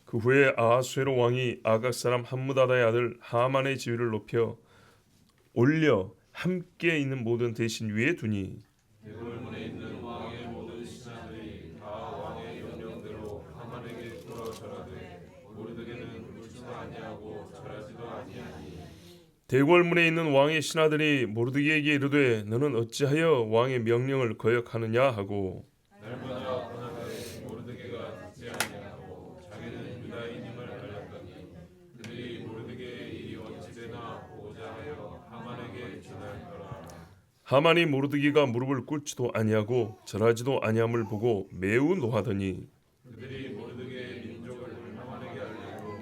그 후에 아하수에로 왕이 아각 사람 함무다다의 아들 하만의 지위를 높여 올려 함께 있는 모든 대신 위에 두니 대궐문에 있는 왕의 모든 신하들이 다 왕의 명령대로 하만에게 굴어 절하되 모르드게는 묻지도 아니하고 절하지도 아니하니 대궐문에 있는 왕의 신하들이 모르드게에게 이르되 너는 어찌하여 왕의 명령을 거역하느냐 하고 날마다 번화가에 모르드게가 듣지 아니하고 자기는 유다인임을 알렸더니 그들이 모르드게의 일이 어찌 되나 보고자 하여 하만에게 전할더라. 하만이 모르드게가 무릎을 꿇지도 아니하고 절하지도 아니함을 보고 매우 노하더니 그들이 모르드게의 민족을 하만에게 알리고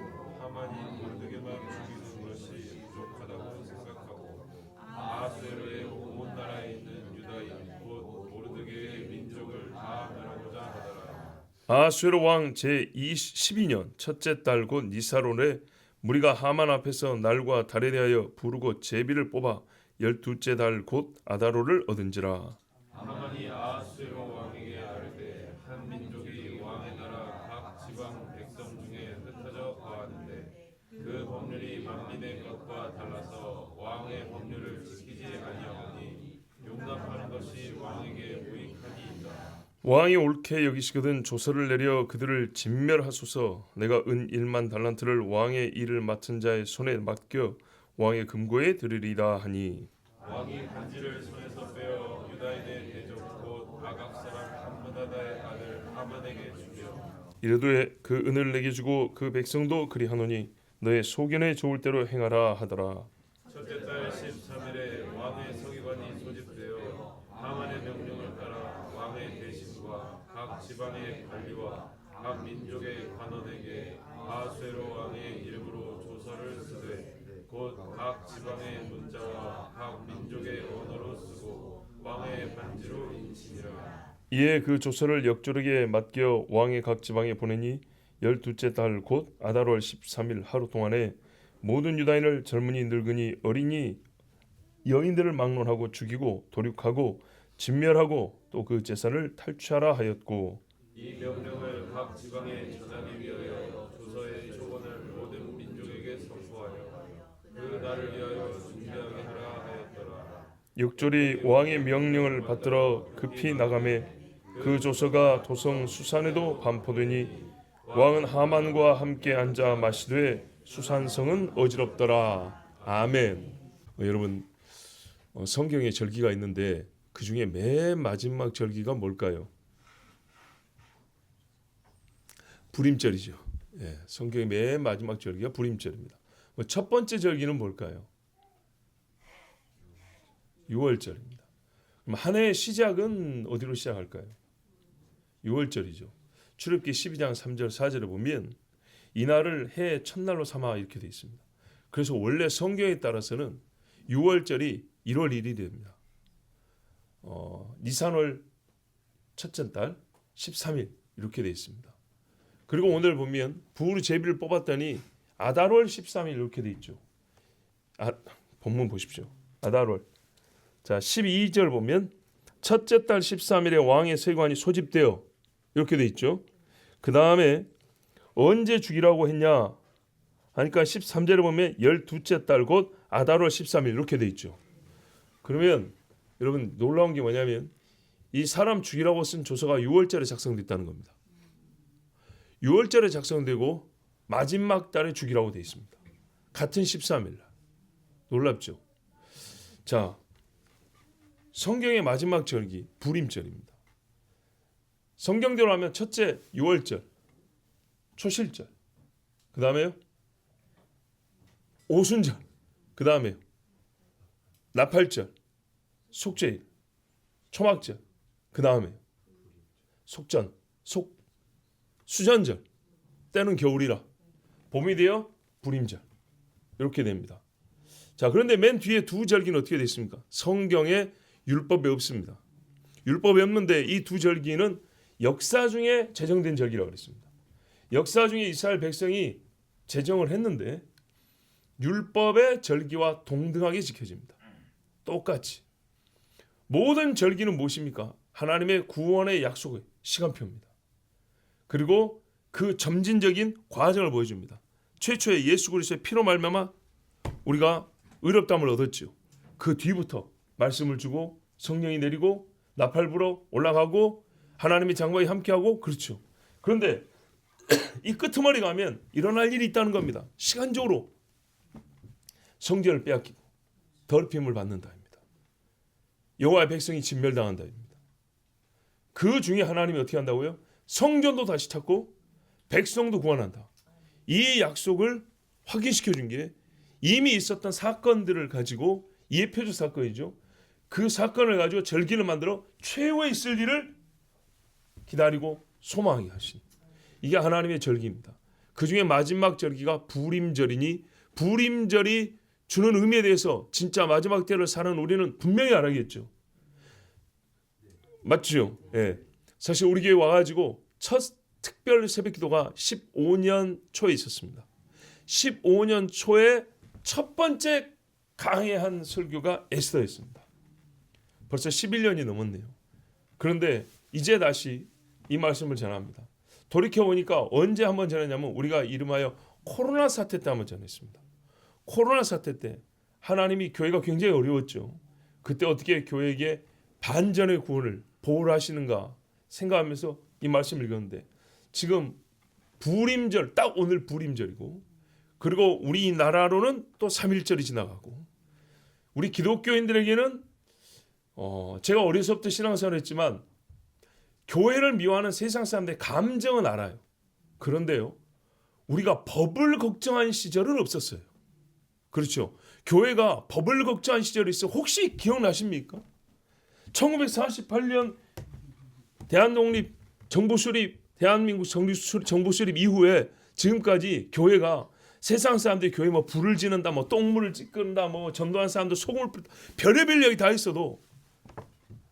하만이 모르드게만 죽이는 것이 부족하다고 생각하고 아하수에로의 온 나라에 있는 유다인 곧 모르드게의 민족을 다 멸하고자 하더라. 아하수에로 왕 제12년 첫째 달 곧 니사론에 무리가 하만 앞에서 날과 달에 대하여 부르고 제비를 뽑아 12째 달 곧 아다로를 얻은지라. 하만이 아하수에로 왕에게 아뢰되 한 민족이 왕의 나라 각 지방 백성 중에 흩어져 거하는데 그 법률이 만민의 것과 달라서 왕의 법률을 지키지 아니하오니 용납하는 것이 왕에게 무익하니이다. 왕이 옳게 여기시거든 조서를 내려 그들을 진멸하소서. 내가 은 1만 달란트를 왕의 일을 맡은 자의 손에 맡겨 왕의 금고에 드리리다 하니 왕이 반지를 손에서 빼어 유다인의 대적 곧 아각 사람 함므다다의 아들 하만에게 주며 이르되 그 은을 내게 주고 그 백성도 그리하노니 너의 소견에 좋을 대로 행하라 하더라. 첫째 달 13일에 왕의 서기관이 소집되어 하만의 명령을 따라 왕의 대신과 각 지방의 관리와 각 민족의 관원에게 아하수에로 왕의 이름으로 조서를 쓰되 곧 각 지방의 문자와 각 민족의 언어로 쓰고 왕의 반지로 인치니라. 이에 그 조서를 역조르게 맡겨 왕의 각 지방에 보내니 12째 달 곧 아달월 13일 하루 동안에 모든 유다인을 젊은이 늙은이 어린이 여인들을 막론하고 죽이고 도륙하고 진멸하고 또 그 재산을 탈취하라 하였고 이 명령을 각 지방에 전하기 위하여 조서의 초본을 모든 민족에게 선포하여 그 날을 위하여 준비하게 하라 하였더라. 역졸이 왕의 명령을 받들어 급히 나가매 그 조서가 도성 수산에도 반포되니 왕은 하만과 함께 앉아 마시되 수산성은 어지럽더라. 아멘. 여러분 성경에 절기가 있는데 그 중에 맨 마지막 절기가 뭘까요? 불임절이죠. 예, 성경의 맨 마지막 절기가 불임절입니다. 첫 번째 절기는 뭘까요? 6월절입니다. 그럼 한 해의 시작은 어디로 시작할까요? 6월절이죠. 출애굽기 12장 3절 4절에 보면 이날을 해의 첫날로 삼아 이렇게 되어 있습니다. 그래서 원래 성경에 따라서는 6월절이 1월 1일이 됩니다. 니산월 첫째 달 13일 이렇게 되어 있습니다. 그리고 오늘 보면 부르 제비를 뽑았더니 아달월 13일 이렇게 되어 있죠. 본문 보십시오. 아달월. 자 12절 보면 첫째 달 13일에 왕의 세관이 소집되어 이렇게 되어 있죠. 그 다음에 언제 죽이라고 했냐 하니까 13절에 보면 12째 달 곧 아달월 13일 이렇게 되어 있죠. 그러면 여러분 놀라운 게 뭐냐면 이 사람 죽이라고 쓴 조서가 6월절에 작성됐다는 겁니다. 6월절에 작성되고 마지막 달에 죽이라고 되어 있습니다. 같은 13일 날. 놀랍죠? 자, 성경의 마지막 절기 불임절입니다. 성경대로 하면 첫째 6월절, 초실절, 그 다음에요 오순절, 그 다음에요 나팔절, 속죄일, 초막절, 그 다음에 속전, 수전절, 때는 겨울이라 봄이 되어 불임절 이렇게 됩니다. 자, 그런데 맨 뒤에 두 절기는 어떻게 되어 있습니까? 성경에 율법에 없습니다. 율법에 없는데 이 두 절기는 역사 중에 제정된 절기라고 그랬습니다. 역사 중에 이스라엘 백성이 제정을 했는데 율법의 절기와 동등하게 지켜집니다. 똑같이. 모든 절기는 무엇입니까? 하나님의 구원의 약속의 시간표입니다. 그리고 그 점진적인 과정을 보여줍니다. 최초에 예수 그리스도의 피로 말미암아 우리가 의롭다함을 얻었죠. 그 뒤부터 말씀을 주고 성령이 내리고 나팔 불어 올라가고 하나님의 장막이 함께하고 그렇죠. 그런데 이 끄트머리 가면 일어날 일이 있다는 겁니다. 시간적으로 성전을 빼앗기고 더럽힘을 받는다입니다. 여호와의 백성이 진멸당한다입니다. 그 중에 하나님이 어떻게 한다고요? 성전도 다시 찾고 백성도 구원한다. 이 약속을 확인시켜 준 게 이미 있었던 사건들을 가지고 예표적 사건이죠. 그 사건을 가지고 절기를 만들어 최후에 있을 일을 기다리고 소망하게 하신 이게 하나님의 절기입니다. 그 중에 마지막 절기가 부림절이니 부림절이 주는 의미에 대해서 진짜 마지막 때를 사는 우리는 분명히 알아야겠죠. 맞죠? 예. 사실 우리 교회 와가지고 첫 특별 새벽기도가 15년 초에 있었습니다. 15년 초에 첫 번째 강해한 설교가 에스더였습니다. 벌써 11년이 넘었네요. 그런데 이제 다시 이 말씀을 전합니다. 돌이켜보니까 언제 한번 전했냐면 우리가 이름하여 코로나 사태 때 한번 전했습니다. 코로나 사태 때 하나님이 교회가 굉장히 어려웠죠. 그때 어떻게 교회에게 반전의 구원을 보호를 하시는가 생각하면서 이 말씀을 읽었는데 지금 부림절 딱 오늘 부림절이고 그리고 우리나라로는 또 3.1절이 지나가고 우리 기독교인들에게는 제가 어려서부터 신앙생활을 했지만 교회를 미워하는 세상 사람들의 감정은 알아요. 그런데요 우리가 법을 걱정한 시절은 없었어요. 그렇죠. 교회가 법을 걱정한 시절이 있어 혹시 기억나십니까? 1948년 대한독립 정부 수립 대한민국 정부 수립 이후에 지금까지 교회가 세상 사람들이 교회 뭐 불을 지는다 뭐 똥물을 찌른다 뭐 전도한 사람들 소금을 뿌린다 별의별 얘기 다 있어도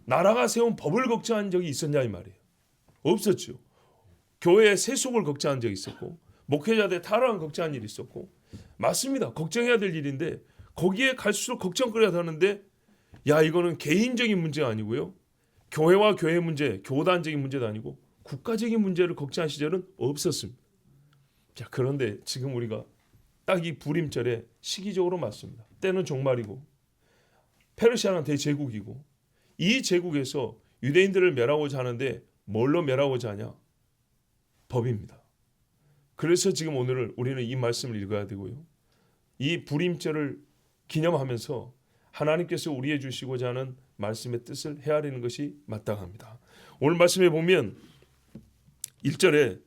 나라가 세운 법을 걱정한 적이 있었냐 이 말이에요. 없었죠. 교회의 세속을 걱정한 적이 있었고 목회자들의 타락을 걱정한 일이 있었고 맞습니다. 걱정해야 될 일인데 거기에 갈수록 걱정거리가 되는데 야 이거는 개인적인 문제가 아니고요. 교회와 교회 문제, 교단적인 문제도 아니고 국가적인 문제를 걱정한 시절은 없었습니다. 자 그런데 지금 우리가 딱 이 부림절에 시기적으로 맞습니다. 때는 종말이고 페르시아는 대제국이고 이 제국에서 유대인들을 멸하고자 하는데 뭘로 멸하고자 하냐? 법입니다. 그래서 지금 오늘 우리는 이 말씀을 읽어야 되고요. 이 부림절을 기념하면서 하나님께서 우리에 주시고자 하는 말씀의 뜻을 헤아리는 것이 마땅합니다. 오늘 말씀에 보면 1절에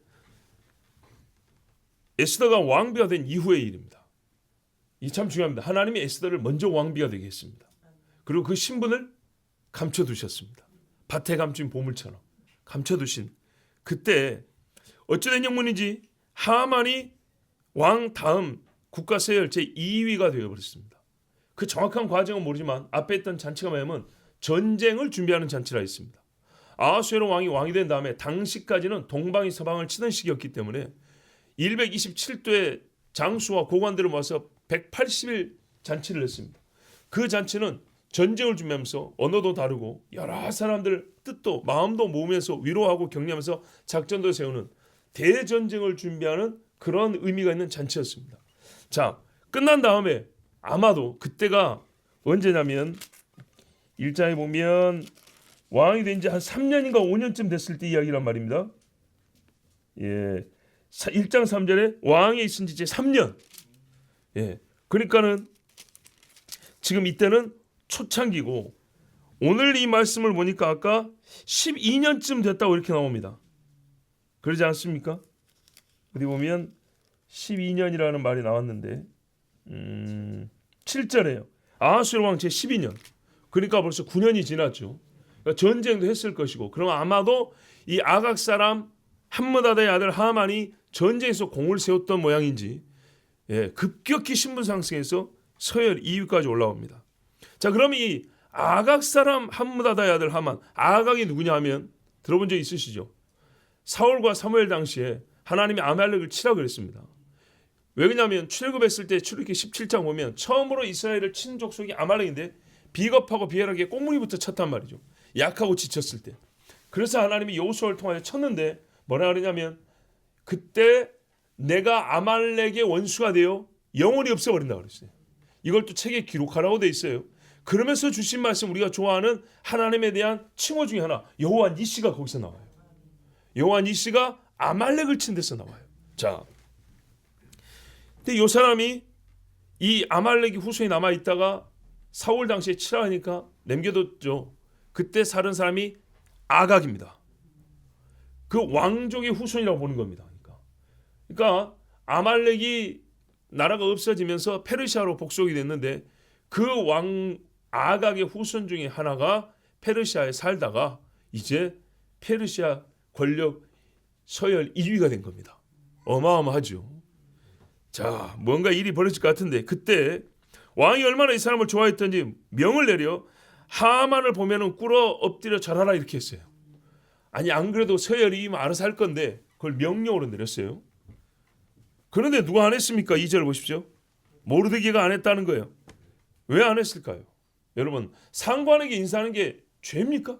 에스더가 왕비가 된 이후의 일입니다. 이 참 중요합니다. 하나님이 에스더를 먼저 왕비가 되게 했습니다. 그리고 그 신분을 감춰두셨습니다. 밭에 감춘 보물처럼 감춰두신 그때 어찌된 영문인지 하만이 왕 다음 국가 세열 제2위가 되어버렸습니다. 그 정확한 과정은 모르지만 앞에 있던 잔치가 뭐냐면 전쟁을 준비하는 잔치라 했습니다. 아하수에로 왕이 된 다음에 당시까지는 동방이 서방을 치던 시기였기 때문에 127도의 장수와 고관들을 모아서 180일 잔치를 했습니다. 그 잔치는 전쟁을 준비하면서 언어도 다르고 여러 사람들 뜻도 마음도 모으면서 위로하고 격려하면서 작전도 세우는 대전쟁을 준비하는 그런 의미가 있는 잔치였습니다. 자 끝난 다음에 아마도 그때가 언제냐면 1장에 보면 왕이 된 지 한 3년인가 5년쯤 됐을 때 이야기란 말입니다. 예, 1장 3절에 왕이 있은 지 이제 3년. 예, 그러니까는 지금 이때는 초창기고 오늘 이 말씀을 보니까 아까 12년쯤 됐다고 이렇게 나옵니다. 그러지 않습니까? 어디 보면 12년이라는 말이 나왔는데 7절에요. 아하수에로 왕 제12년. 그러니까 벌써 9년이 지났죠. 그러니까 전쟁도 했을 것이고 그럼 아마도 이 아각 사람 함므다다의 아들 하만이 전쟁에서 공을 세웠던 모양인지 급격히 신분 상승해서 서열 2위까지 올라옵니다. 자 그럼 이 아각 사람 함므다다의 아들 하만 아각이 누구냐 하면 들어본 적 있으시죠? 사울과 사무엘 당시에 하나님이 아말렉을 치라고 그랬습니다. 왜 그러냐면 출애굽했을 때 출애굽기 17장 보면 처음으로 이스라엘을 친 족속이 아말렉인데 비겁하고 비열하게 꽁무니부터 쳤단 말이죠. 약하고 지쳤을 때. 그래서 하나님이 여호수아를 통하여 쳤는데 뭐라 그러냐면 그때 내가 아말렉의 원수가 되어 영원히 없어버린다고 그랬어요. 이걸 또 책에 기록하라고 돼 있어요. 그러면서 주신 말씀, 우리가 좋아하는 하나님에 대한 칭호 중에 하나, 여호와 니시가 거기서 나와요. 여호와 니시가 아말렉을 친 데서 나와요. 자, 근데 이 사람이 이 아말렉이 후손이 남아 있다가 사울 당시에 치라 하니까 남겨뒀죠. 그때 살은 사람이 아각입니다. 그 왕족의 후손이라고 보는 겁니다. 그러니까 아말렉이 나라가 없어지면서 페르시아로 복속이 됐는데 그 왕 아각의 후손 중에 하나가 페르시아에 살다가 이제 페르시아 권력 서열 1위가 된 겁니다. 어마어마하죠. 자, 뭔가 일이 벌어질 것 같은데 그때 왕이 얼마나 이 사람을 좋아했던지 명을 내려 하만을 보면은 꿇어 엎드려 절하라 이렇게 했어요. 아니 안 그래도 서열 2위면 알아서 할 건데 그걸 명령으로 내렸어요. 그런데 누가 안 했습니까? 2절 보십시오. 모르드게가 안 했다는 거예요. 왜 안 했을까요? 여러분, 상관에게 인사하는 게 죄입니까?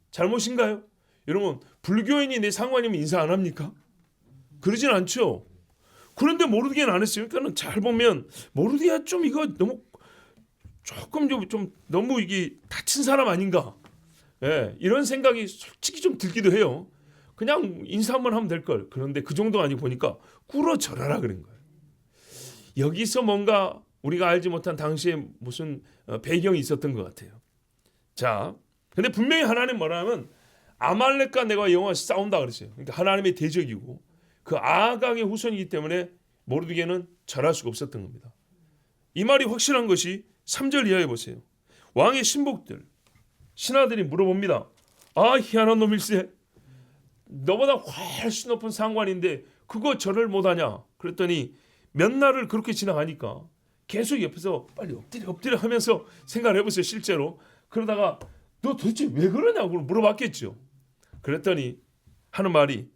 잘못인가요? 여러분, 불교인이 내 상관이면 인사 안 합니까? 그러진 않죠. 그런데 모르드게는 안 했어요. 그러니까 잘 보면 모르드게가 좀 이거 너무 조금 좀 너무 이게 다친 사람 아닌가? 예, 이런 생각이 솔직히 좀 들기도 해요. 그냥 인사 한번 하면 될 걸. 그런데 그 정도 아니고 보니까 꿇어 절하라 그런 거예요. 여기서 뭔가 우리가 알지 못한 당시에 무슨 배경이 있었던 것 같아요. 자, 근데 분명히 하나님 뭐라면 아말렉과 내가 영원히 싸운다 그랬어요. 그러니까 하나님의 대적이고 그 아각의 후손이기 때문에 모르드게는 절할 수가 없었던 겁니다. 이 말이 확실한 것이 3절 이하에 보세요. 왕의 신복들, 신하들이 물어봅니다. 아, 희한한 놈일세. 너보다 훨씬 높은 상관인데 그거 절을 못하냐? 그랬더니 몇 날을 그렇게 지나가니까 계속 옆에서 빨리 엎드려 하면서 생각을 해보세요. 실제로. 그러다가 너 도대체 왜 그러냐고 물어봤겠죠. 그랬더니 하는 말이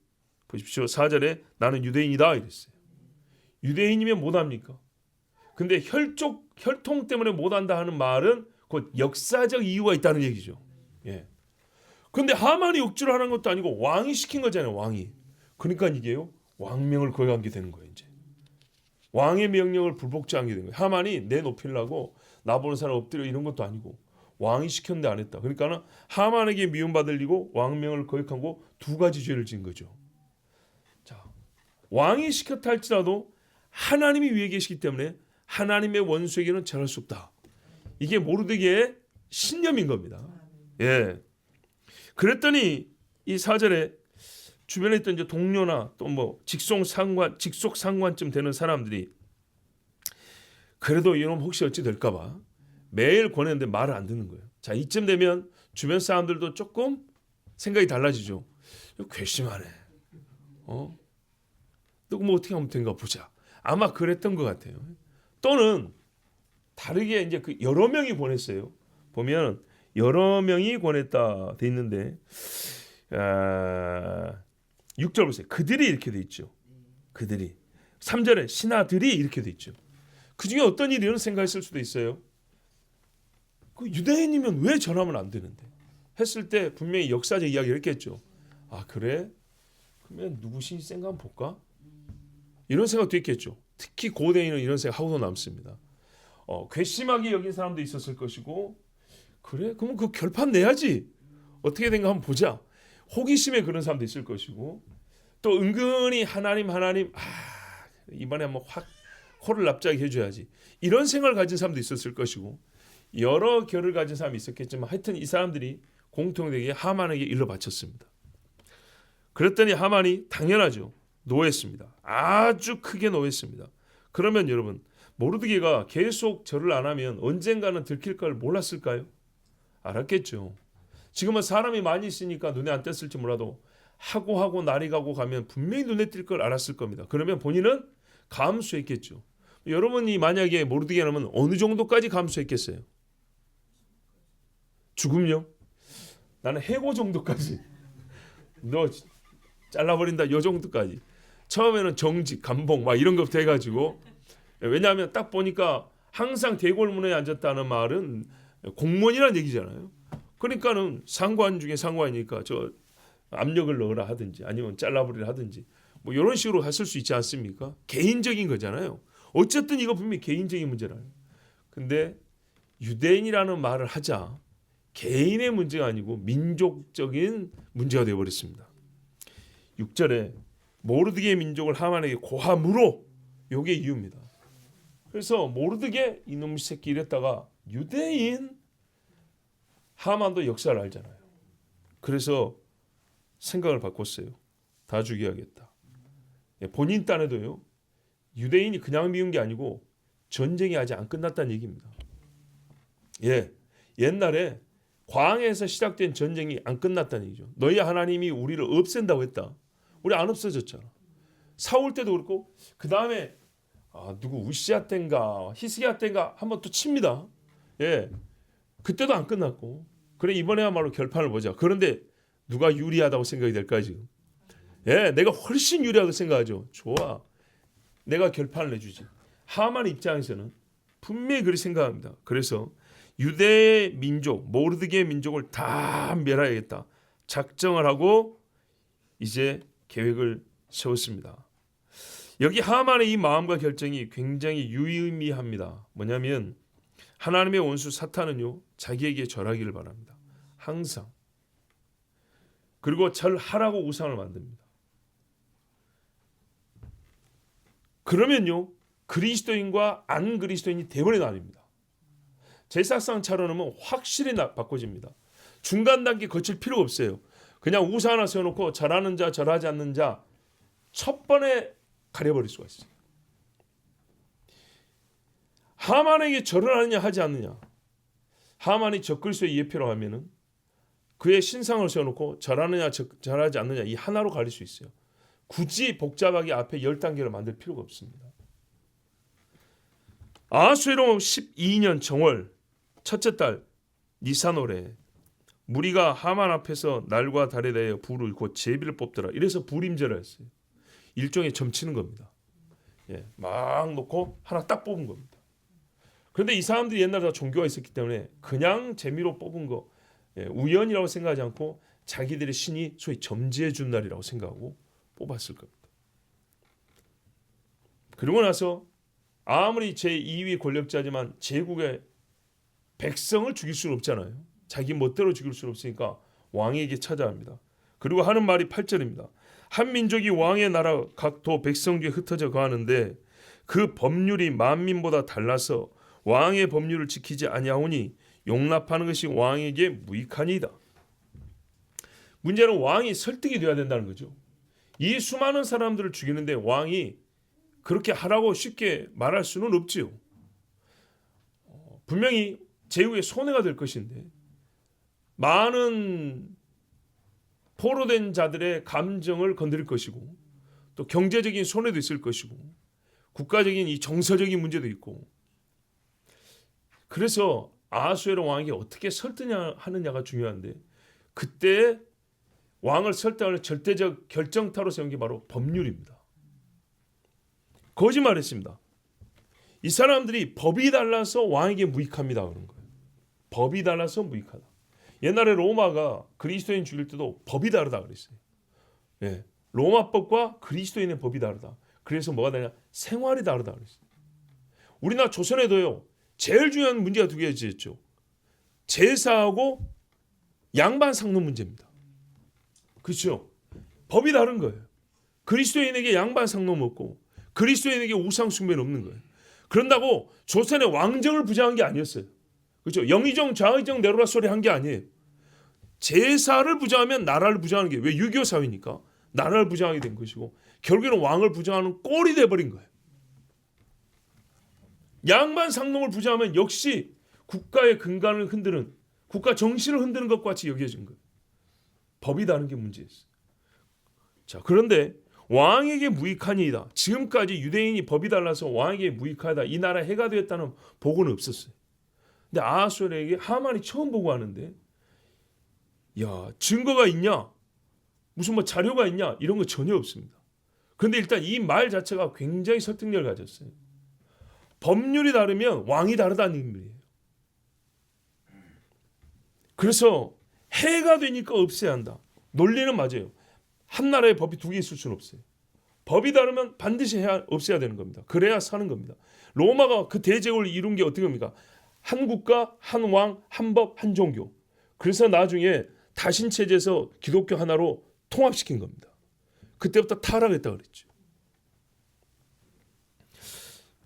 보십시오. 4절에 나는 유대인이다 이랬어요. 유대인이면 못합니까? 근데 혈통 때문에 못한다 하는 말은 곧 역사적 이유가 있다는 얘기죠. 예. 근데 하만이 억지로 하는 것도 아니고 왕이 시킨 거잖아요. 왕이. 그러니까 이게요. 왕명을 거역하게 되는 거예요. 이제. 왕의 명령을 불복종하게 된 거예요. 하만이 내 높이려고 나보는 사람 엎드려 이런 것도 아니고 왕이 시켰는데 안 했다. 그러니까는 하만에게 미움받을 일이고 왕명을 거역하고 두 가지 죄를 지은 거죠. 자, 왕이 시켰다 할지라도 하나님이 위에 계시기 때문에 하나님의 원수에게는 절할 수 없다. 이게 모르드게의 신념인 겁니다. 예. 그랬더니 이 4절에 주변에 있던 이제 동료나 또 뭐 직속 상관쯤 되는 사람들이 그래도 이놈 혹시 어찌 될까봐 매일 권했는데 말을 안 듣는 거예요. 자, 이쯤 되면 주변 사람들도 조금 생각이 달라지죠. 괘씸하네. 너 뭐 어떻게 하면 된가 보자. 아마 그랬던 것 같아요. 또는 다르게 이제 그 여러 명이 권했어요. 보면 여러 명이 권했다 돼 있는데 6절 보세요. 그들이 이렇게 돼 있죠. 그들이. 3절에 신하들이 이렇게 돼 있죠. 그중에 어떤 일이 이런 생각했을 수도 있어요. 그 유대인이면 왜 전하면 안 되는데 했을 때 분명히 역사적 이야기를 했겠죠. 아 그래? 그러면 누구신지 생각 한번 볼까? 이런 생각도 있겠죠. 특히 고대인은 이런 생각 하고도 남습니다. 괘씸하게 여긴 사람도 있었을 것이고 그래? 그러면 그 결판 내야지. 어떻게 된가 한번 보자. 호기심에 그런 사람도 있을 것이고 또 은근히 하나님 이번에 한번 확 코를 납작하게 해줘야지. 이런 생각을 가진 사람도 있었을 것이고 여러 결을 가진 사람이 있었겠지만 하여튼 이 사람들이 공통되게 하만에게 일러 바쳤습니다. 그랬더니 하만이 당연하죠. 노했습니다. 아주 크게 노했습니다. 그러면 여러분 모르드게가 계속 절을 안 하면 언젠가는 들킬 걸 몰랐을까요? 알았겠죠. 지금은 사람이 많이 있으니까 눈에 안 띄었을지 몰라도 하고 날이 가고 가면 분명히 눈에 띌 걸 알았을 겁니다. 그러면 본인은 감수했겠죠. 여러분이 만약에 모르드게라면 어느 정도까지 감수했겠어요? 죽음요? 나는 해고 정도까지. 너 잘라버린다 요 정도까지. 처음에는 정직, 감봉 막 이런 것부터 해가지고 왜냐하면 딱 보니까 항상 대궐문에 앉았다는 말은 공무원이라는 얘기잖아요. 그러니까는 상관 중에 상관이니까 저 압력을 넣으라 하든지 아니면 잘라버리라 하든지 뭐 이런 식으로 했을 수 있지 않습니까? 개인적인 거잖아요. 어쨌든 이거 분명히 개인적인 문제라요. 근데 유대인이라는 말을 하자 개인의 문제가 아니고 민족적인 문제가 되어버렸습니다. 6절에 모르드게의 민족을 하만에게 고함으로, 요게 이유입니다. 그래서 모르드게 이놈 새끼 이랬다가 유대인 하만도 역사를 알잖아요. 그래서 생각을 바꿨어요. 다 죽여야겠다. 본인 딴에도요, 유대인이 그냥 미운 게 아니고 전쟁이 아직 안 끝났다는 얘기입니다. 옛날에 광야에서 시작된 전쟁이 안 끝났다는 얘기죠. 너희 하나님이 우리를 없앤다고 했다. 우리 안 없어졌잖아. 사울 때도 그렇고, 그 다음에 누구 우시아 때인가 히스기야 때인가 한번 또 칩니다. 그때도 안 끝났고, 그래 이번에야말로 결판을 보자. 그런데 누가 유리하다고 생각이 될까요 지금? 내가 훨씬 유리하다고 생각하죠. 좋아, 내가 결판을 내주지. 하만 입장에서는 분명히 그렇게 생각합니다. 그래서 유대의 민족, 모르드게의 민족을 다 멸하야겠다 작정을 하고 이제 계획을 세웠습니다. 여기 하만의 이 마음과 결정이 굉장히 유의미합니다. 뭐냐면 하나님의 원수 사탄은요, 자기에게 절하기를 바랍니다. 항상. 그리고 절하라고 우상을 만듭니다. 그러면요, 그리스도인과 안 그리스도인이 대번에 나뉩니다. 제사상 차려놓으면 확실히 바꿔집니다. 중간 단계 거칠 필요가 없어요. 그냥 우상 하나 세워놓고 절하는 자, 절하지 않는 자 첫 번에 가려버릴 수가 있어요. 하만에게 절을 하느냐 하지 않느냐. 하만이 적그리스도의 예표로 하면은 그의 신상을 세워놓고 절하느냐 절하지 않느냐 이 하나로 가릴 수 있어요. 굳이 복잡하게 앞에 10단계를 만들 필요가 없습니다. 아수에로 12년 정월 첫째 달 니산월에 무리가 하만 앞에서 날과 달에 대하여 불을 곧 제비를 뽑더라. 이래서 불임제를 했어요. 일종의 점치는 겁니다. 막 놓고 하나 딱 뽑은 겁니다. 그런데 이 사람들이 옛날에 종교가 있었기 때문에 그냥 재미로 뽑은 거 우연이라고 생각하지 않고 자기들의 신이 소위 점지해 준 날이라고 생각하고 뽑았을 겁니다. 그러고 나서 아무리 제2위 권력자지만 제국의 백성을 죽일 수는 없잖아요. 자기 멋대로 죽일 수는 없으니까 왕에게 찾아갑니다. 그리고 하는 말이 8절입니다. 한 민족이 왕의 나라 각도 백성 중에 흩어져 가는데 그 법률이 만민보다 달라서 왕의 법률을 지키지 아니하오니 용납하는 것이 왕에게 무익하니이다. 문제는 왕이 설득이 돼야 된다는 거죠. 이 수많은 사람들을 죽이는데 왕이 그렇게 하라고 쉽게 말할 수는 없지요. 분명히 제국의 손해가 될 것인데 많은 포로된 자들의 감정을 건드릴 것이고 또 경제적인 손해도 있을 것이고 국가적인 이 정서적인 문제도 있고, 그래서 아하수에로 왕에게 어떻게 설득하느냐가 중요한데 그때 왕을 설득하는 절대적 결정타로 세운 게 바로 법률입니다. 거짓말했습니다. 이 사람들이 법이 달라서 왕에게 무익합니다 그런 거예요. 법이 달라서 무익하다. 옛날에 로마가 그리스도인 죽일 때도 법이 다르다 그랬어요. 로마법과 그리스도인의 법이 다르다. 그래서 뭐가 되냐? 생활이 다르다 그랬어요. 우리나라 조선에도요, 제일 중요한 문제가 두 개가 있죠. 제사하고 양반 상놈 문제입니다. 그렇죠? 법이 다른 거예요. 그리스도인에게 양반 상놈 없고 그리스도인에게 우상 숭배는 없는 거예요. 그런다고 조선의 왕정을 부정한 게 아니었어요. 그렇죠? 영의정 좌의정 내로라 소리 한 게 아니에요. 제사를 부정하면 나라를 부정하는 게, 왜 6.25 사회니까 나라를 부정하게 된 것이고 결국에는 왕을 부정하는 꼴이 돼버린 거예요. 양반 상놈을 부정하면 역시 국가의 근간을 흔드는, 국가 정신을 흔드는 것과 같이 여겨진 거예요. 법이 다른 게 문제였어요. 자, 그런데 왕에게 무익하니이다. 지금까지 유대인이 법이 달라서 왕에게 무익하다, 이 나라 해가 되었다는 보고는 없었어요. 근데 아하수에로에게 하만이 처음 보고하는데, 야, 증거가 있냐? 무슨 뭐 자료가 있냐? 이런 거 전혀 없습니다. 그런데 일단 이 말 자체가 굉장히 설득력을 가졌어요. 법률이 다르면 왕이 다르다는 의미예요. 그래서 해가 되니까 없애야 한다. 논리는 맞아요. 한 나라에 법이 두 개 있을 수는 없어요. 법이 다르면 반드시 없애야 되는 겁니다. 그래야 사는 겁니다. 로마가 그 대제국을 이룬 게 어떻게 겁니까? 한 국가, 한 왕, 한 법, 한 종교. 그래서 나중에 다신체제에서 기독교 하나로 통합시킨 겁니다. 그때부터 타락했다 그랬죠.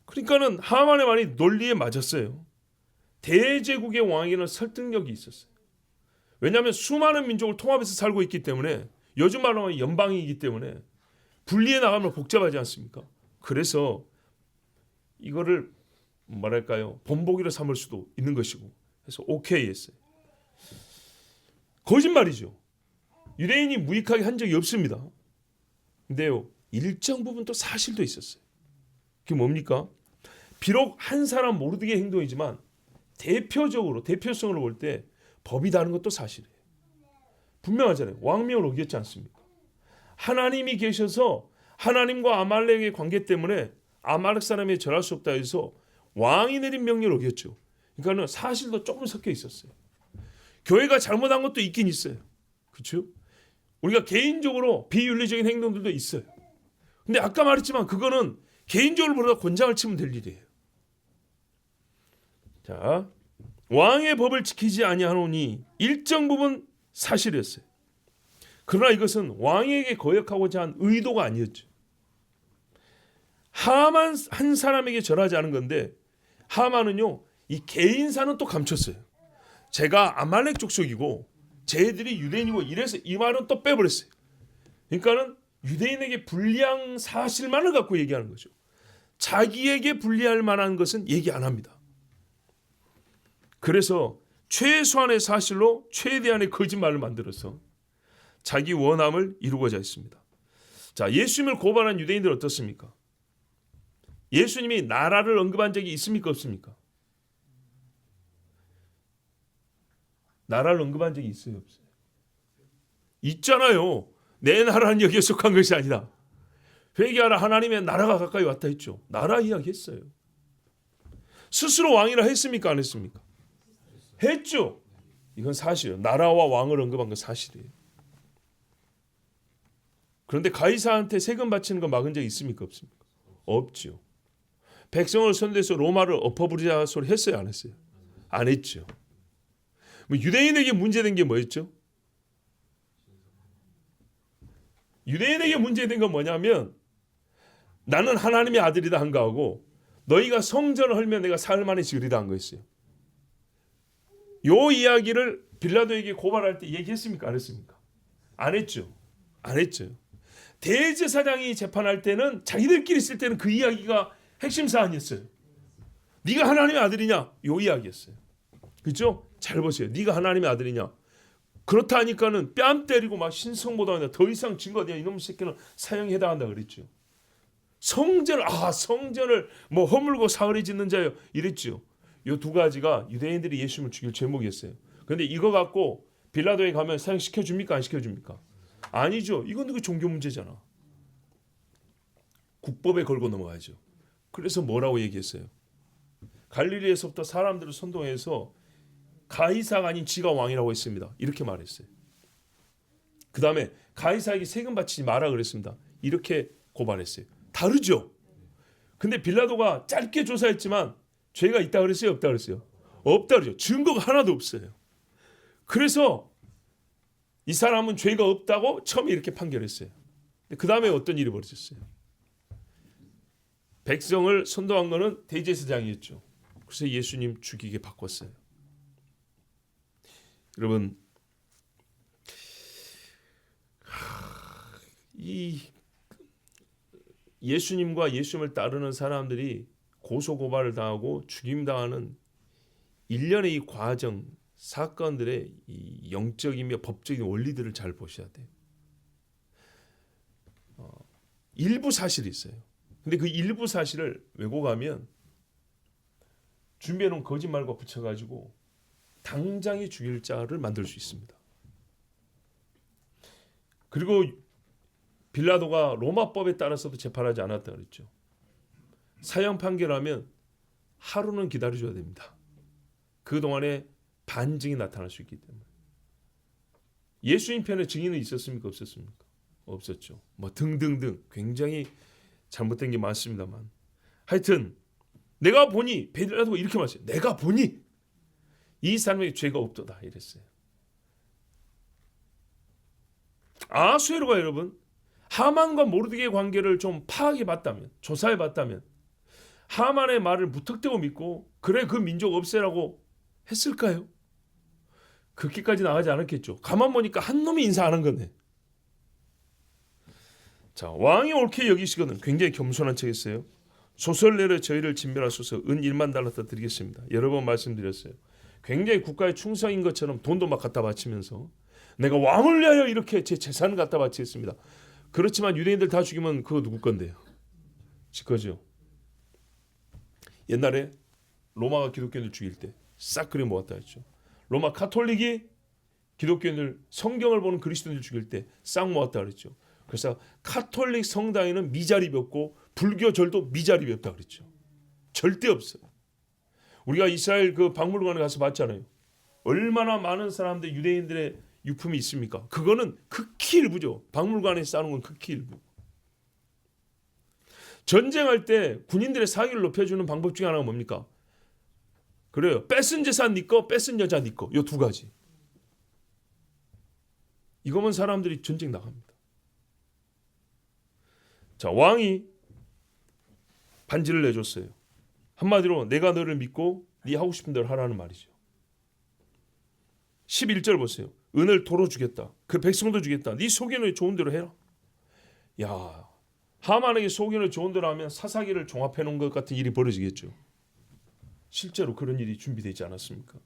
그러니까는 하만의 말이 논리에 맞았어요. 대제국의 왕에는 설득력이 있었어요. 왜냐하면 수많은 민족을 통합해서 살고 있기 때문에, 요즘 말로 하면 연방이기 때문에 분리해 나가면 복잡하지 않습니까? 그래서 이거를 뭐랄까요, 본보기로 삼을 수도 있는 것이고, 그래서 오케이 했어요. 거짓말이죠. 유대인이 무익하게 한 적이 없습니다. 근데요, 일정 부분 또 사실도 있었어요. 그게 뭡니까? 비록 한 사람 모르게 행동이지만 대표성으로 볼 때 법이 다른 것도 사실이에요. 분명하잖아요. 왕명을 어겼지 않습니까? 하나님이 계셔서 하나님과 아말렉의 관계 때문에 아말렉 사람이 절할 수 없다 해서 왕이 내린 명령을 어겼죠. 그러니까는 사실도 조금 섞여 있었어요. 교회가 잘못한 것도 있긴 있어요. 그렇죠? 우리가 개인적으로 비윤리적인 행동들도 있어요. 근데 아까 말했지만 그거는 개인적으로 보다 권장을 치면 될 일이에요. 자, 왕의 법을 지키지 아니하노니 일정 부분 사실이었어요. 그러나 이것은 왕에게 거역하고자 한 의도가 아니었죠. 하만 한 사람에게 절하지 않은 건데, 하만은요, 이 개인사는 또 감췄어요. 제가 아말렉 족속이고 쟤들이 유대인이고 이래서 이 말은 또 빼버렸어요. 그러니까는 유대인에게 불리한 사실만을 갖고 얘기하는 거죠. 자기에게 불리할 만한 것은 얘기 안 합니다. 그래서 최소한의 사실로 최대한의 거짓말을 만들어서 자기 원함을 이루고자 했습니다. 자, 예수님을 고발한 유대인들 어떻습니까? 예수님이 나라를 언급한 적이 있습니까? 없습니까? 나라를 언급한 적이 있어요? 없어요? 있잖아요. 내 나라는 여기에 속한 것이 아니다. 회개하라, 하나님의 나라가 가까이 왔다 했죠. 나라 이야기했어요. 스스로 왕이라 했습니까? 안 했습니까? 했죠. 이건 사실이에요. 나라와 왕을 언급한 건 사실이에요. 그런데 가이사한테 세금 바치는 거 막은 적이 있습니까? 없습니까? 없죠. 백성을 선대해서 로마를 엎어부리자 소리 했어요? 안 했어요? 안 했죠. 뭐 유대인에게 문제된 게 뭐였죠? 유대인에게 문제된 건 뭐냐면, 나는 하나님의 아들이다 한 거하고 너희가 성전을 헐면 내가 살만히 지으리다 한 거였어요. 요 이야기를 빌라도에게 고발할 때 얘기했습니까? 안 했습니까? 안 했죠. 안 했죠. 대제사장이 재판할 때는, 자기들끼리 쓸 때는 그 이야기가 핵심 사안이었어요. 네가 하나님의 아들이냐? 요 이야기였어요. 그렇죠? 잘 보세요. 네가 하나님의 아들이냐? 그렇다 하니까는 뺨 때리고 막 신성모독한다. 더 이상 증거 어디야? 이놈 새끼는 사형에 해당한다 그랬죠. 성전을 뭐 허물고 사흘이 짓는 자요 이랬죠. 요 두 가지가 유대인들이 예수님을 죽일 제목이었어요. 그런데 이거 갖고 빌라도에 가면 사형시켜 줍니까? 안 시켜줍니까? 아니죠. 이건 그 종교 문제잖아. 국법에 걸고 넘어가죠. 그래서 뭐라고 얘기했어요? 갈릴리에서부터 사람들을 선동해서 가이사가 아닌 지가 왕이라고 했습니다. 이렇게 말했어요. 그 다음에 가이사에게 세금 바치지 마라 그랬습니다. 이렇게 고발했어요. 다르죠? 근데 빌라도가 짧게 조사했지만 죄가 있다 그랬어요? 없다 그랬어요? 없다 그러죠. 증거가 하나도 없어요. 그래서 이 사람은 죄가 없다고 처음에 이렇게 판결했어요. 그 다음에 어떤 일이 벌어졌어요? 백성을 선동한 거는 대제사장이었죠. 그래서 예수님 죽이게 바꿨어요. 여러분, 이 예수님과 예수님을 따르는 사람들이 고소고발을 당하고 죽임당하는 일련의 이 과정, 사건들의 이 영적이며 법적인 원리들을 잘 보셔야 돼요. 일부 사실이 있어요. 근데 그 일부 사실을 왜곡하면 준비해놓은 거짓말과 붙여가지고 당장에 죽일 자를 만들 수 있습니다. 그리고 빌라도가 로마법에 따라서도 재판하지 않았다 그랬죠. 사형 판결하면 하루는 기다려줘야 됩니다. 그동안에 반증이 나타날 수 있기 때문에. 예수님 편에 증인은 있었습니까? 없었습니까? 없었죠. 뭐 등등등 굉장히 잘못된 게 많습니다만 하여튼 내가 보니 베드로가 이렇게 말했어요. 내가 보니 이 사람에게 죄가 없도다 이랬어요. 아수에로가 여러분 하만과 모르드게의 관계를 좀 파악해 봤다면, 조사해 봤다면 하만의 말을 무턱대고 믿고 그래 그 민족 없애라고 했을까요? 그렇게까지 나가지 않았겠죠. 가만 보니까 한 놈이 인사 안 한 거네. 자, 왕이 옳게 여기시거든 굉장히 겸손한 척했어요. 소설 내려 저희를 진멸하소서 은 1만 달란트 드리겠습니다. 여러 번 말씀드렸어요. 굉장히 국가의 충성인 것처럼 돈도 막 갖다 바치면서 내가 왕을 위하여 이렇게 제 재산을 갖다 바치겠습니다. 그렇지만 유대인들 다 죽이면 그거 누구 건데요? 지 거죠. 옛날에 로마가 기독교인들 죽일 때 싹 그려 모았다 했죠. 로마 카톨릭이 기독교인들 성경을 보는 그리스도인들 죽일 때 싹 모았다 그랬죠. 그래서 카톨릭 성당에는 미자립이 없고 불교절도 미자립이 없다 그랬죠. 절대 없어요. 우리가 이스라엘 그 박물관에 가서 봤잖아요. 얼마나 많은 사람들 유대인들의 유품이 있습니까? 그거는 극히 일부죠. 박물관에 쌓는 건 극히 일부. 전쟁할 때 군인들의 사기를 높여주는 방법 중에 하나가 뭡니까? 그래요. 뺏은 재산 네 거, 뺏은 여자 네 거. 이 두 가지. 이거면 사람들이 전쟁 나갑니다. 자, 왕이 반지를 내줬어요. 한마디로 내가 너를 믿고 네 하고 싶은 대로 하라는 말이죠. 11절 보세요. 은을 도로 주겠다. 그 백성도 주겠다. 네 소견을 좋은 대로 해라. 야, 하만에게 소견을 좋은 대로 하면 사사기를 종합해 놓은 것 같은 일이 벌어지겠죠. 실제로 그런 일이 준비되지 않았습니까?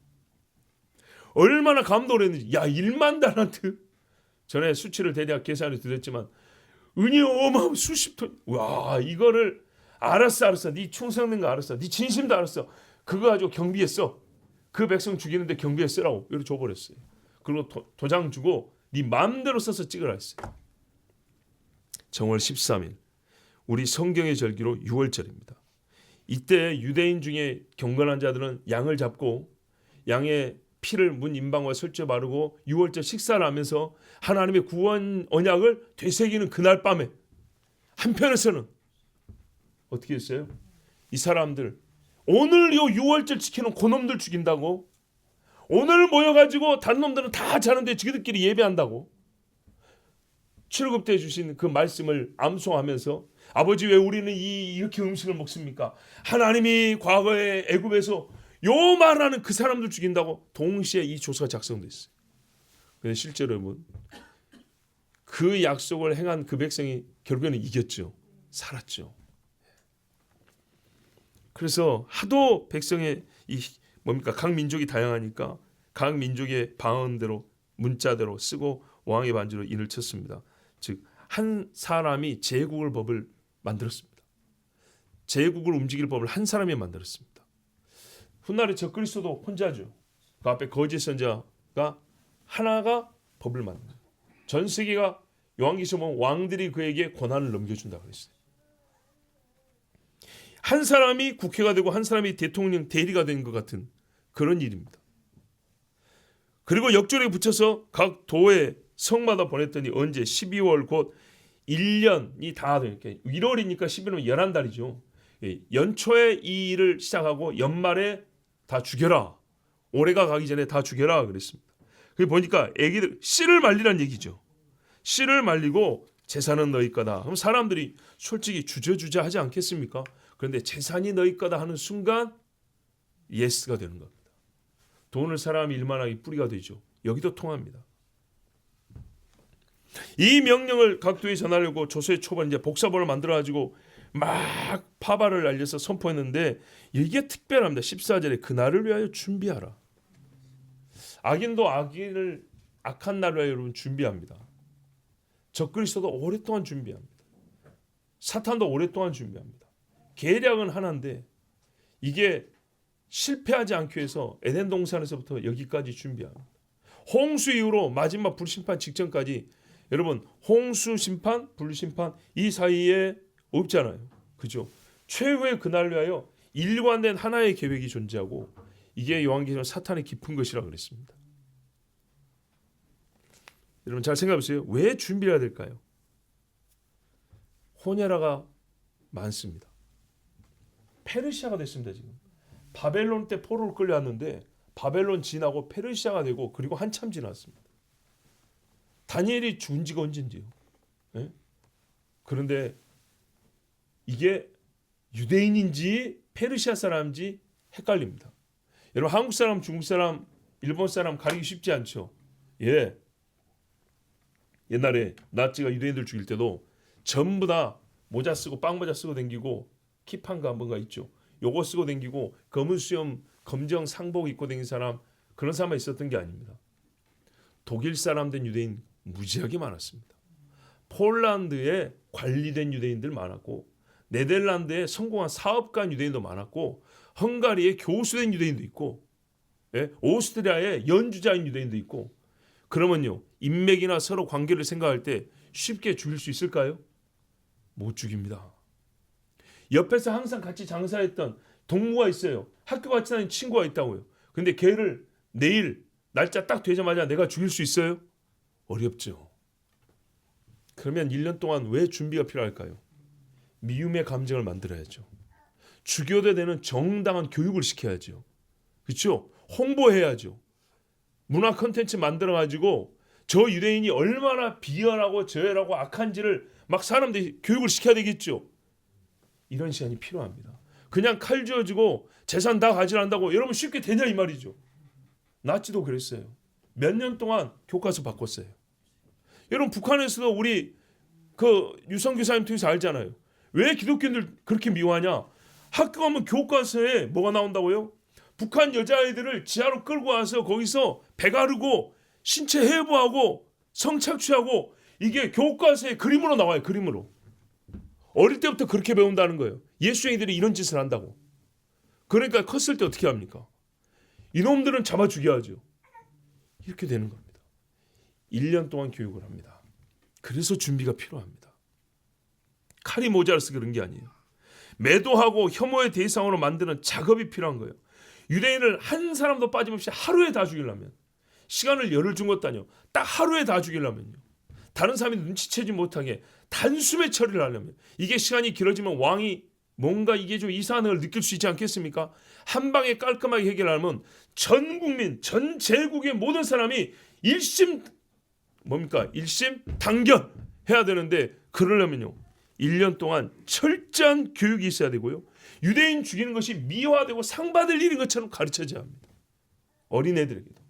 얼마나 감동을 했는지. 야, 1만 달란트. 전에 수치를 대략 계산해 드렸지만 은이 어마어마 수십 톤. 와, 이거를 알았어. 네 충성된 거 알았어. 네 진심도 알았어. 그거 가지고 경비에 써. 그 백성 죽이는데 경비에 쓰라고 이렇게 줘버렸어요. 그리고 도장 주고 네 마음대로 써서 찍으라 했어요. 정월 13일 우리 성경의 절기로 6월절입니다. 이때 유대인 중에 경건한 자들은 양을 잡고 양의 피를 문 임방과 설주에 바르고 6월절 식사를 하면서 하나님의 구원 언약을 되새기는 그날 밤에 한편에서는 어떻게 했어요? 이 사람들 오늘 요 6월절 지키는 고놈들 죽인다고, 오늘 모여가지고 다른 놈들은 다 자는데 지들끼리 예배한다고 출애굽때 주신 그 말씀을 암송하면서 아버지 왜 우리는 이렇게 음식을 먹습니까? 하나님이 과거에 애굽에서 요 말하는 그 사람들 죽인다고 동시에 이 조서가 작성됐어요. 근데 실제로 여러분 그 약속을 행한 그 백성이 결국에는 이겼죠. 살았죠. 그래서 하도 백성의 이 뭡니까 각 민족이 다양하니까 각 민족의 방언대로 문자대로 쓰고 왕의 반지로 인을 쳤습니다. 즉 한 사람이 제국을 법을 만들었습니다. 제국을 움직일 법을 한 사람이 만들었습니다. 훗날에 적그리스도도 혼자죠. 그 앞에 거짓 선자가 하나가 법을 만듭니다. 전 세계가 요한계시록 보면 왕들이 그에게 권한을 넘겨준다고 그랬어요. 한 사람이 국회가 되고 한 사람이 대통령 대리가 된 것 같은 그런 일입니다. 그리고 역조에 붙여서 각 도에 성마다 보냈더니 언제 12월 곧 1년이 다 되니까 1월이니까 11월이면 11달이죠. 연초에 이 일을 시작하고 연말에 다 죽여라. 올해가 가기 전에 다 죽여라 그랬습니다. 그게 보니까 애기들 씨를 말리란 얘기죠. 씨를 말리고 재산은 너희 거다. 그럼 사람들이 솔직히 주저주저 하지 않겠습니까? 그런데 재산이 너희 거다 하는 순간 예스가 되는 겁니다. 돈을 사람이 일만하기 뿌리가 되죠. 여기도 통합니다. 이 명령을 각도에 전하려고 조서의 초반 이제 복사본을 만들어 가지고 막 파발을 날려서 선포했는데 이게 특별합니다. 14절에 그날을 위하여 준비하라. 악인도 악한 날을 위하여 여러분 준비합니다. 적그리스도도 오랫동안 준비합니다. 사탄도 오랫동안 준비합니다. 계략은 하나인데 이게 실패하지 않기 위해서 에덴 동산에서부터 여기까지 준비합니다. 홍수 이후로 마지막 불심판 직전까지 여러분 홍수 심판, 불심판 이 사이에 없잖아요. 그죠? 최후의 그날을 위하여 일관된 하나의 계획이 존재하고 이게 요한계시록 사탄의 깊은 것이라고 그랬습니다. 여러분 잘 생각해 보세요. 왜 준비해야 될까요? 호냐라가 많습니다. 페르시아가 됐습니다. 지금 바벨론 때 포로로 끌려왔는데 바벨론 지나고 페르시아가 되고 그리고 한참 지났습니다. 다니엘이 죽은 지가 언젠지요. 예? 그런데 이게 유대인인지 페르시아 사람인지 헷갈립니다. 여러분 한국 사람, 중국 사람, 일본 사람 가리기 쉽지 않죠. 예. 옛날에 나치가 유대인들 죽일 때도 전부 다 모자 쓰고 빵 모자 쓰고 댕기고 키판가 뭔가 있죠. 요거 쓰고 댕기고 검은 수염 검정 상복 입고 댕긴 사람 그런 사람만 있었던 게 아닙니다. 독일 사람 된 유대인 무지하게 많았습니다. 폴란드에 관리된 유대인들 많았고 네덜란드에 성공한 사업가 유대인도 많았고 헝가리에 교수된 유대인도 있고 예? 오스트리아에 연주자인 유대인도 있고 그러면요 인맥이나 서로 관계를 생각할 때 쉽게 죽일 수 있을까요? 못 죽입니다. 옆에서 항상 같이 장사했던 동무가 있어요. 학교 같이 다니는 친구가 있다고요. 근데 걔를 내일 날짜 딱 되자마자 내가 죽일 수 있어요? 어렵죠. 그러면 1년 동안 왜 준비가 필요할까요? 미움의 감정을 만들어야죠. 죽여도 되는 정당한 교육을 시켜야죠. 그렇죠? 홍보해야죠. 문화 콘텐츠 만들어가지고 저 유대인이 얼마나 비열하고 저열하고 악한지를 막 사람들이 교육을 시켜야 되겠죠. 이런 시간이 필요합니다. 그냥 칼 쥐어주고 재산 다 가져간다고 여러분 쉽게 되냐 이 말이죠. 나치도 그랬어요. 몇 년 동안 교과서 바꿨어요. 여러분 북한에서도 우리 그 유성 교사님 통해서 알잖아요. 왜 기독교인들 그렇게 미워하냐? 학교 가면 교과서에 뭐가 나온다고요? 북한 여자아이들을 지하로 끌고 와서 거기서 배 가르고 신체 해부하고 성착취하고 이게 교과서에 그림으로 나와요. 그림으로. 어릴 때부터 그렇게 배운다는 거예요. 예수쟁이들이 이런 짓을 한다고. 그러니까 컸을 때 어떻게 합니까? 이놈들은 잡아 죽여야죠. 이렇게 되는 겁니다. 1년 동안 교육을 합니다. 그래서 준비가 필요합니다. 칼이 모자라서 그런 게 아니에요. 매도하고 혐오의 대상으로 만드는 작업이 필요한 거예요. 유대인을 한 사람도 빠짐없이 하루에 다 죽이려면 시간을 열흘 준 것도 아니요. 딱 하루에 다 죽이려면요. 다른 사람이 눈치채지 못하게 단숨에 처리를 하려면 이게 시간이 길어지면 왕이 뭔가 이게 좀 이상한 걸 느낄 수 있지 않겠습니까? 한 방에 깔끔하게 해결하면 전 국민, 전 제국의 모든 사람이 일심 단결 해야 되는데 그러려면요. 1년 동안 철저한 교육이 있어야 되고요. 유대인 죽이는 것이 미화되고 상받을 일인 것처럼 가르쳐져야 합니다. 어린애들에게도.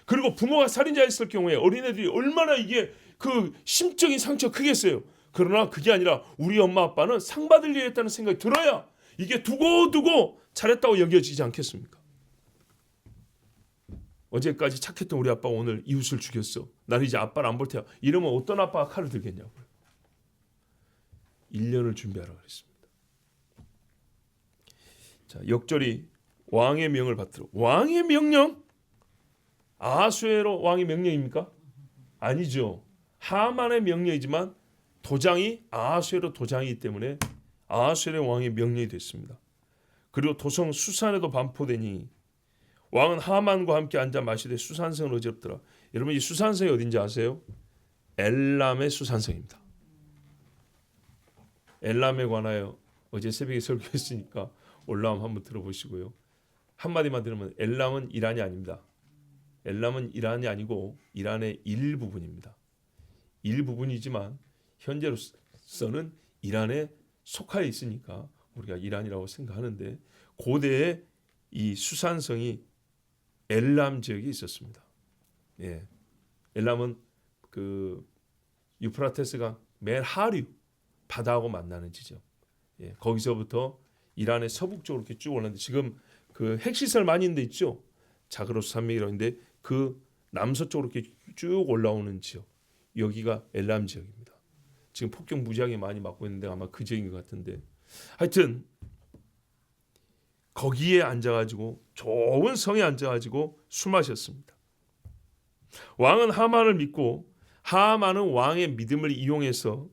그리고 부모가 살인자였을 경우에 어린애들이 얼마나 이게 그 심적인 상처 크겠어요. 그러나 그게 아니라 우리 엄마 아빠는 상받을 일 했다는 생각이 들어야 이게 두고두고 잘했다고 여겨지지 않겠습니까? 어제까지 착했던 우리 아빠가 오늘 이웃을 죽였어. 나는 이제 아빠를 안 볼 테야. 이러면 어떤 아빠가 칼을 들겠냐고요. 1년을 준비하라 그랬습니다. 자, 역절이 왕의 명을 받들어. 왕의 명령? 아하수에로 왕의 명령입니까? 아니죠. 하만의 명령이지만 도장이 아하수에로 도장이기 때문에 아하수에로 왕의 명령이 됐습니다. 그리고 도성 수산에도 반포되니 왕은 하만과 함께 앉아 마시되 수산성을 어지럽더라. 여러분 이 수산성이 어딘지 아세요? 엘람의 수산성입니다. 엘람에 관하여 어제 새벽에 설교했으니까 올라오면 한번 들어보시고요. 한마디만 들으면 엘람은 이란이 아닙니다. 엘람은 이란이 아니고 이란의 일부분입니다. 일부분이지만 현재로서는 이란에 속하여 있으니까 우리가 이란이라고 생각하는데 고대에 이 수산성이 엘람 지역에 있었습니다. 예. 엘람은 그 유프라테스강 맨 하류 바다하고 만나는 지점. 예. 거기서부터 이란의 서북쪽으로 이렇게 쭉 올라오는데 지금 그 핵시설 많이 있는 데 있죠. 자그로스 산맥이라고 있는데 그 남서쪽으로 이렇게 쭉 올라오는 지역. 여기가 엘람 지역입니다. 지금 폭격 무지하게 많이 맞고 있는데 아마 그 지역인 것 같은데 하여튼 거기에 앉아가지고 좋은 성에 앉아가지고 술 마셨습니다. 왕은 하만을 믿고 하만은 왕의 믿음을 이용해서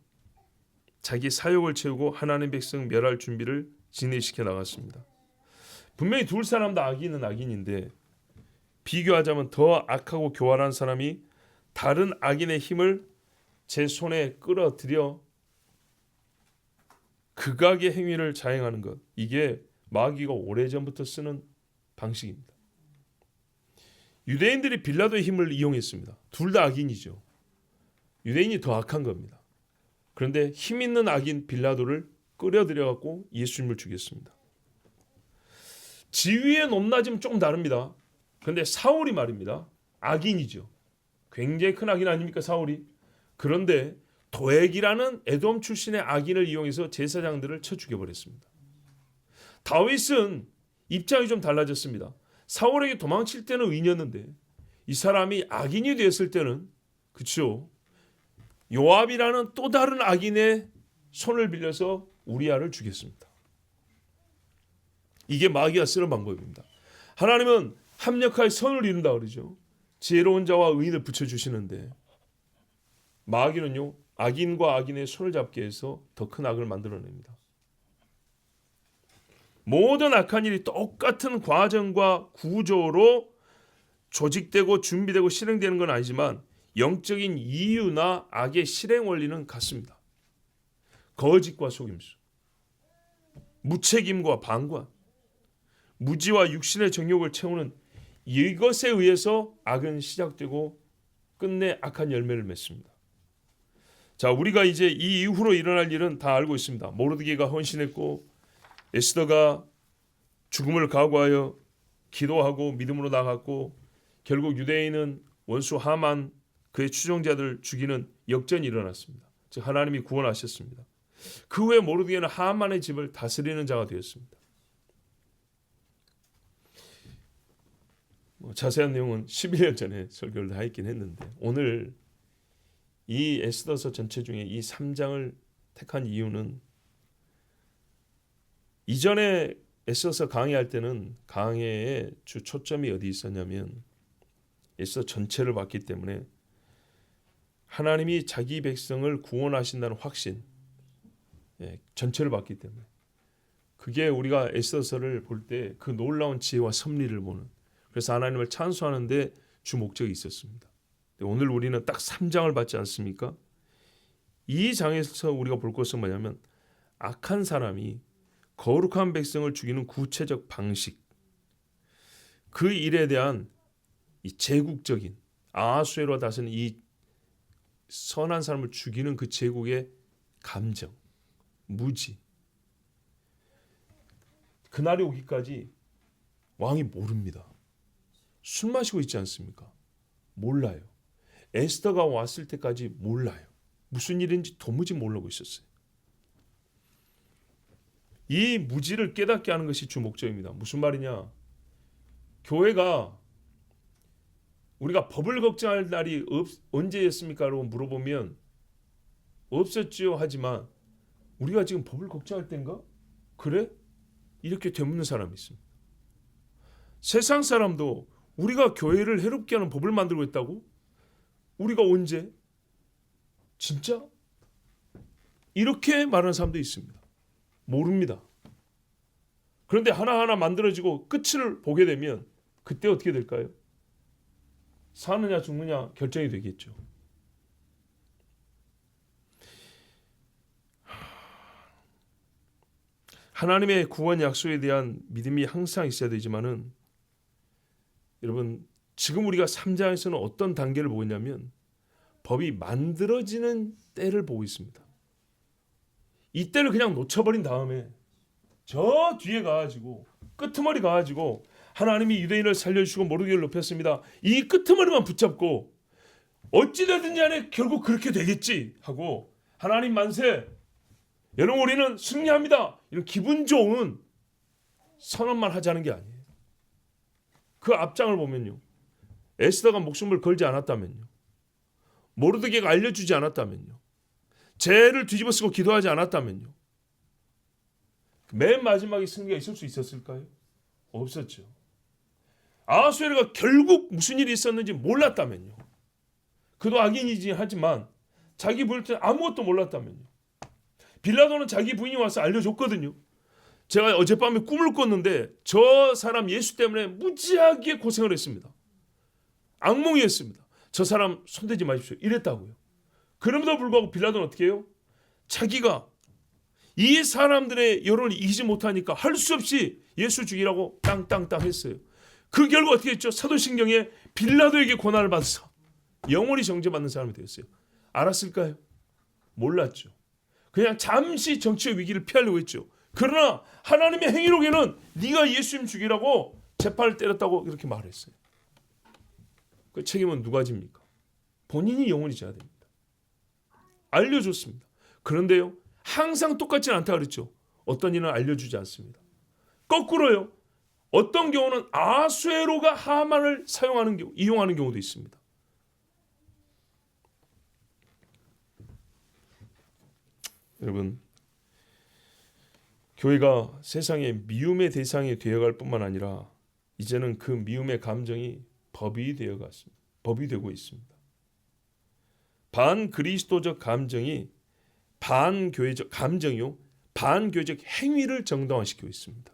자기 사욕을 채우고 하나님 백성 멸할 준비를 진행시켜 나갔습니다. 분명히 둘 사람 다 악인은 악인인데 비교하자면 더 악하고 교활한 사람이 다른 악인의 힘을 제 손에 끌어들여 극악의 행위를 자행하는 것, 이게 마귀가 오래전부터 쓰는 방식입니다. 유대인들이 빌라도의 힘을 이용했습니다. 둘 다 악인이죠. 유대인이 더 악한 겁니다. 그런데 힘 있는 악인 빌라도를 끌어들여갖고 예수님을 죽였습니다. 지위의 높낮이는 조금 다릅니다. 그런데 사울이 말입니다. 악인이죠. 굉장히 큰 악인 아닙니까, 사울이? 그런데 도액이라는 에돔 출신의 악인을 이용해서 제사장들을 쳐 죽여버렸습니다. 다윗은 입장이 좀 달라졌습니다. 사울에게 도망칠 때는 의인이었는데 이 사람이 악인이 되었을 때는, 그렇죠, 요압이라는 또 다른 악인의 손을 빌려서 우리아를 죽였습니다. 이게 마귀가 쓰는 방법입니다. 하나님은 합력하여 선을 이룬다 그러죠. 지혜로운 자와 의인을 붙여주시는데 마귀는요, 악인과 악인의 손을 잡게 해서 더 큰 악을 만들어냅니다. 모든 악한 일이 똑같은 과정과 구조로 조직되고 준비되고 실행되는 건 아니지만 영적인 이유나 악의 실행 원리는 같습니다. 거짓과 속임수, 무책임과 방관, 무지와 육신의 정욕을 채우는 이것에 의해서 악은 시작되고 끝내 악한 열매를 맺습니다. 자, 우리가 이제 이 이후로 일어날 일은 다 알고 있습니다. 모르드게가 헌신했고 에스더가 죽음을 각오하여 기도하고 믿음으로 나갔고 결국 유대인은 원수 하만 그의 추종자들 죽이는 역전이 일어났습니다. 즉 하나님이 구원하셨습니다. 그 후에 모르드게는 하만의 집을 다스리는 자가 되었습니다. 자세한 내용은 11년 전에 설교를 다 했긴 했는데 오늘 이 에스더서 전체 중에 이 3장을 택한 이유는 이전에 에스더서 강의할 때는 강의의 주 초점이 어디 있었냐면 에스더 전체를 봤기 때문에 하나님이 자기 백성을 구원하신다는 확신, 전체를 봤기 때문에 그게 우리가 에스더서를 볼 때 그 놀라운 지혜와 섭리를 보는, 그래서 하나님을 찬송하는데 주 목적이 있었습니다. 오늘 우리는 딱 3장을 봤지 않습니까? 이 장에서 우리가 볼 것은 뭐냐면 악한 사람이 거룩한 백성을 죽이는 구체적 방식, 그 일에 대한 이 제국적인 아하수에로 다스리는 이 선한 사람을 죽이는 그 제국의 감정, 무지. 그날이 오기까지 왕이 모릅니다. 술 마시고 있지 않습니까? 몰라요. 에스더가 왔을 때까지 몰라요. 무슨 일인지 도무지 모르고 있었어요. 이 무지를 깨닫게 하는 것이 주 목적입니다. 무슨 말이냐? 교회가 우리가 법을 걱정할 날이 언제였습니까? 라고 물어보면 없었지요 하지만 우리가 지금 법을 걱정할 때인가? 그래? 이렇게 되묻는 사람이 있습니다. 세상 사람도 우리가 교회를 해롭게 하는 법을 만들고 있다고? 우리가 언제? 진짜? 이렇게 말하는 사람도 있습니다. 모릅니다. 그런데 하나하나 만들어지고 끝을 보게 되면 그때 어떻게 될까요? 사느냐 죽느냐 결정이 되겠죠. 하나님의 구원 약속에 대한 믿음이 항상 있어야 되지만은 여러분 지금 우리가 3장에서는 어떤 단계를 보고 있냐면 법이 만들어지는 때를 보고 있습니다. 이 때를 그냥 놓쳐버린 다음에 저 뒤에 가가지고 끄트머리 가가지고 하나님이 유대인을 살려주시고 모르게를 높였습니다. 이 끄트머리만 붙잡고 어찌되든지 간에 결국 그렇게 되겠지 하고 하나님 만세, 여러분 우리는 승리합니다, 이런 기분 좋은 선언만 하자는 게 아니에요. 그 앞장을 보면요, 에스더가 목숨을 걸지 않았다면요, 모르드게가 알려주지 않았다면요, 죄를 뒤집어쓰고 기도하지 않았다면요, 맨 마지막에 승리가 있을 수 있었을까요? 없었죠. 아하수에르가 결국 무슨 일이 있었는지 몰랐다면요, 그도 악인이지 하지만 자기 부인일 때 아무것도 몰랐다면요, 빌라도는 자기 부인이 와서 알려줬거든요. 제가 어젯밤에 꿈을 꿨는데 저 사람 예수 때문에 무지하게 고생을 했습니다. 악몽이었습니다. 저 사람 손대지 마십시오 이랬다고요. 그럼에도 불구하고 빌라도는 어떻게 해요? 자기가 이 사람들의 여론을 이기지 못하니까 할 수 없이 예수 죽이라고 땅땅땅 했어요. 그 결과 어떻게 했죠? 사도신경에 빌라도에게 고난을 받아서 영원히 정죄받는 사람이 되었어요. 알았을까요? 몰랐죠. 그냥 잠시 정치의 위기를 피하려고 했죠. 그러나 하나님의 행위로기는 네가 예수님 죽이라고 재판을 때렸다고 이렇게 말했어요. 그 책임은 누가 집니까? 본인이 영원히 져야 됩니다. 알려줬습니다. 그런데요, 항상 똑같지는 않다 그랬죠. 어떤 일은 알려주지 않습니다. 거꾸로요, 어떤 경우는 아수에로가 하만을 이용하는 경우도 있습니다. 여러분, 교회가 세상의 미움의 대상이 되어갈 뿐만 아니라 이제는 그 미움의 감정이 법이 되고 있습니다. 반그리스도적 감정이 반교회적 감정이요, 반교회적 행위를 정당화시키고 있습니다.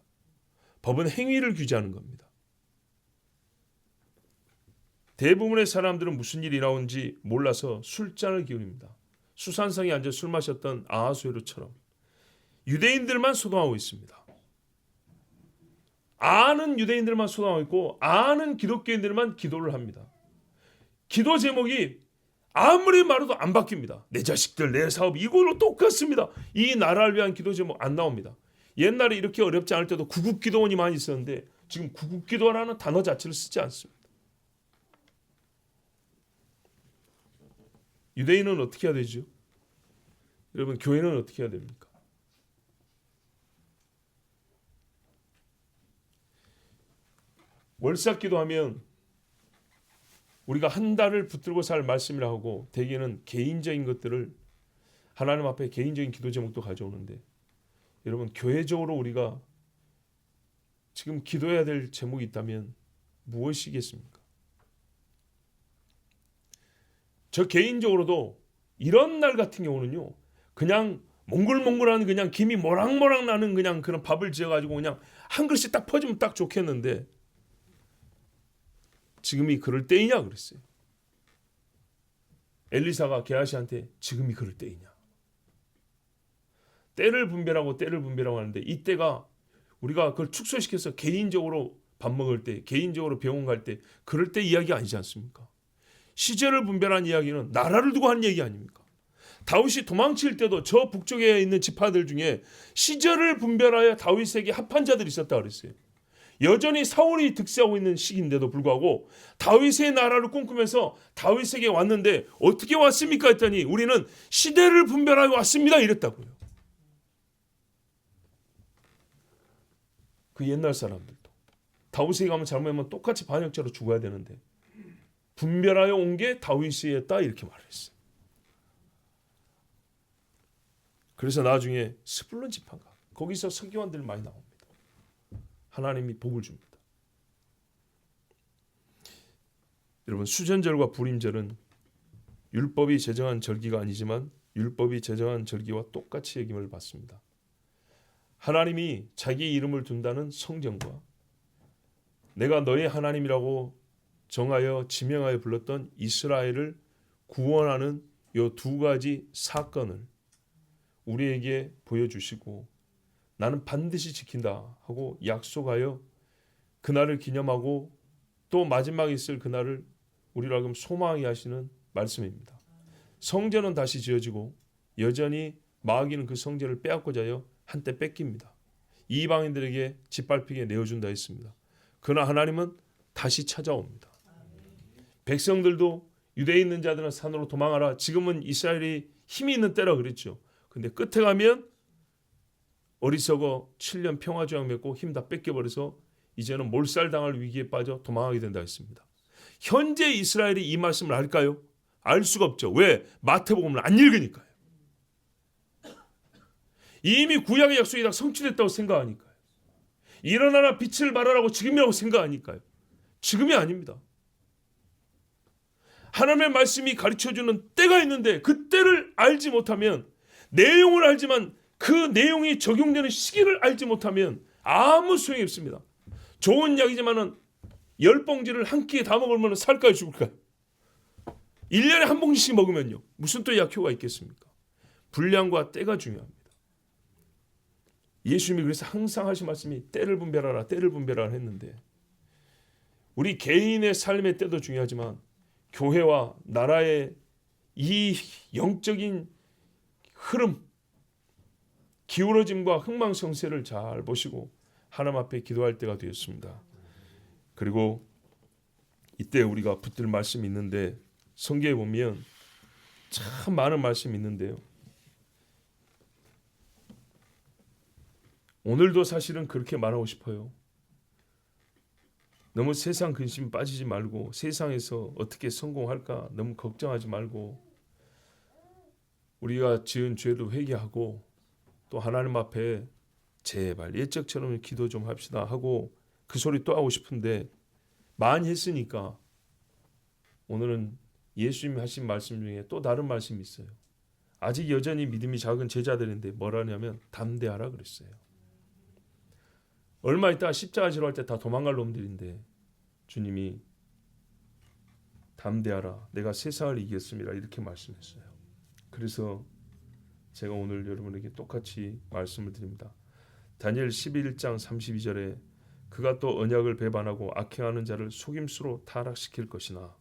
법은 행위를 규제하는 겁니다. 대부분의 사람들은 무슨 일이 나온지 몰라서 술잔을 기울입니다. 수산성에 앉아 술 마셨던 아하수에로처럼 유대인들만 소동하고 있습니다. 아는 유대인들만 소동하고 있고 아는 기독교인들만 기도를 합니다. 기도 제목이 아무리 말해도 안 바뀝니다. 내 자식들, 내 사업, 이걸로 똑같습니다. 이 나라를 위한 기도 제목 안 나옵니다. 옛날에 이렇게 어렵지 않을 때도 구국기도원이 많이 있었는데 지금 구국기도라는 단어 자체를 쓰지 않습니다. 유대인은 어떻게 해야 되죠? 여러분, 교회는 어떻게 해야 됩니까? 월삭 기도하면 우리가 한 달을 붙들고 살 말씀이라 하고 대개는 개인적인 것들을 하나님 앞에 개인적인 기도 제목도 가져오는데, 여러분, 교회적으로 우리가 지금 기도해야 될 제목이 있다면 무엇이겠습니까? 저 개인적으로도 이런 날 같은 경우는요, 그냥 몽글몽글한 그냥 김이 모락모락 나는 그냥 그런 밥을 지어가지고 그냥 한 그릇씩 딱 퍼주면 딱 좋겠는데 지금이 그럴 때이냐 그랬어요. 엘리사가 게하시한테 지금이 그럴 때이냐. 때를 분별하고 하는데 이 때가 우리가 그걸 축소시켜서 개인적으로 밥 먹을 때, 개인적으로 병원 갈 때 그럴 때 이야기 아니지 않습니까? 시절을 분별한 이야기는 나라를 두고 한 얘기 아닙니까? 다윗이 도망칠 때도 저 북쪽에 있는 지파들 중에 시절을 분별하여 다윗에게 합한 자들이 있었다 그랬어요. 여전히 사울이 득세하고 있는 시기인데도 불구하고 다윗의 나라를 꿈꾸면서 다윗에게 왔는데 어떻게 왔습니까 했더니 우리는 시대를 분별하여 왔습니다 이랬다고요. 그 옛날 사람들도 다윗에게 가면 잘못하면 똑같이 반역자로 죽어야 되는데 분별하여 온 게 다윗이었다 이렇게 말했어요. 그래서 나중에 스불론 지파가 거기서 서기관들 많이 나옵니다. 하나님이 복을 줍니다. 여러분, 수전절과 불임절은 율법이 제정한 절기가 아니지만 율법이 제정한 절기와 똑같이 여김을 받습니다. 하나님이 자기 이름을 둔다는 성전과 내가 너의 하나님이라고 정하여 지명하여 불렀던 이스라엘을 구원하는 이 두 가지 사건을 우리에게 보여주시고 나는 반드시 지킨다 하고 약속하여 그날을 기념하고 또 마지막에 있을 그날을 우리로 하여금 소망하게 하시는 말씀입니다. 성전은 다시 지어지고 여전히 마귀는 그 성전을 빼앗고자 하여 한때 뺏깁니다. 이방인들에게 짓밟히게 내어준다 했습니다. 그러나 하나님은 다시 찾아옵니다. 백성들도 유대에 있는 자들은 산으로 도망하라. 지금은 이스라엘이 힘이 있는 때라 그랬죠. 근데 끝에 가면 어리석어 7년 평화조약 맺고 힘 다 뺏겨버려서 이제는 몰살당할 위기에 빠져 도망하게 된다 했습니다. 현재 이스라엘이 이 말씀을 알까요? 알 수가 없죠. 왜? 마태복음을 안 읽으니까요. 이미 구약의 약속이 다 성취됐다고 생각하니까요. 일어나라 빛을 발하라고 지금이라고 생각하니까요. 지금이 아닙니다. 하나님의 말씀이 가르쳐주는 때가 있는데 그 때를 알지 못하면, 내용을 알지만 그 내용이 적용되는 시기를 알지 못하면 아무 소용이 없습니다. 좋은 약이지만은 10봉지를 한 끼에 다 먹으면 살까요 죽을까요? 1년에 한 봉지씩 먹으면요 무슨 또 약효가 있겠습니까? 분량과 때가 중요합니다. 예수님이 그래서 항상 하신 말씀이 때를 분별하라, 때를 분별하라 했는데, 우리 개인의 삶의 때도 중요하지만 교회와 나라의 이 영적인 흐름, 기울어짐과 흥망성쇠를 잘 보시고 하나님 앞에 기도할 때가 되었습니다. 그리고 이때 우리가 붙들 말씀이 있는데, 성경에 보면 참 많은 말씀이 있는데요, 오늘도 사실은 그렇게 말하고 싶어요. 너무 세상 근심 빠지지 말고, 세상에서 어떻게 성공할까 너무 걱정하지 말고, 우리가 지은 죄도 회개하고, 또 하나님 앞에 제발 옛적처럼 기도 좀 합시다 하고 그 소리 또 하고 싶은데, 많이 했으니까 오늘은 예수님이 하신 말씀 중에 또 다른 말씀이 있어요. 아직 여전히 믿음이 작은 제자들인데 뭐라냐면 담대하라 그랬어요. 얼마 있다가 십자가 지러 할 때 다 도망갈 놈들인데 주님이 담대하라, 내가 세상을 이겼습니다, 이렇게 말씀했어요. 그래서 제가 오늘 여러분에게 똑같이 말씀을 드립니다. 다니엘 11장 32절에 그가 또 언약을 배반하고 악행하는 자를 속임수로 타락시킬 것이나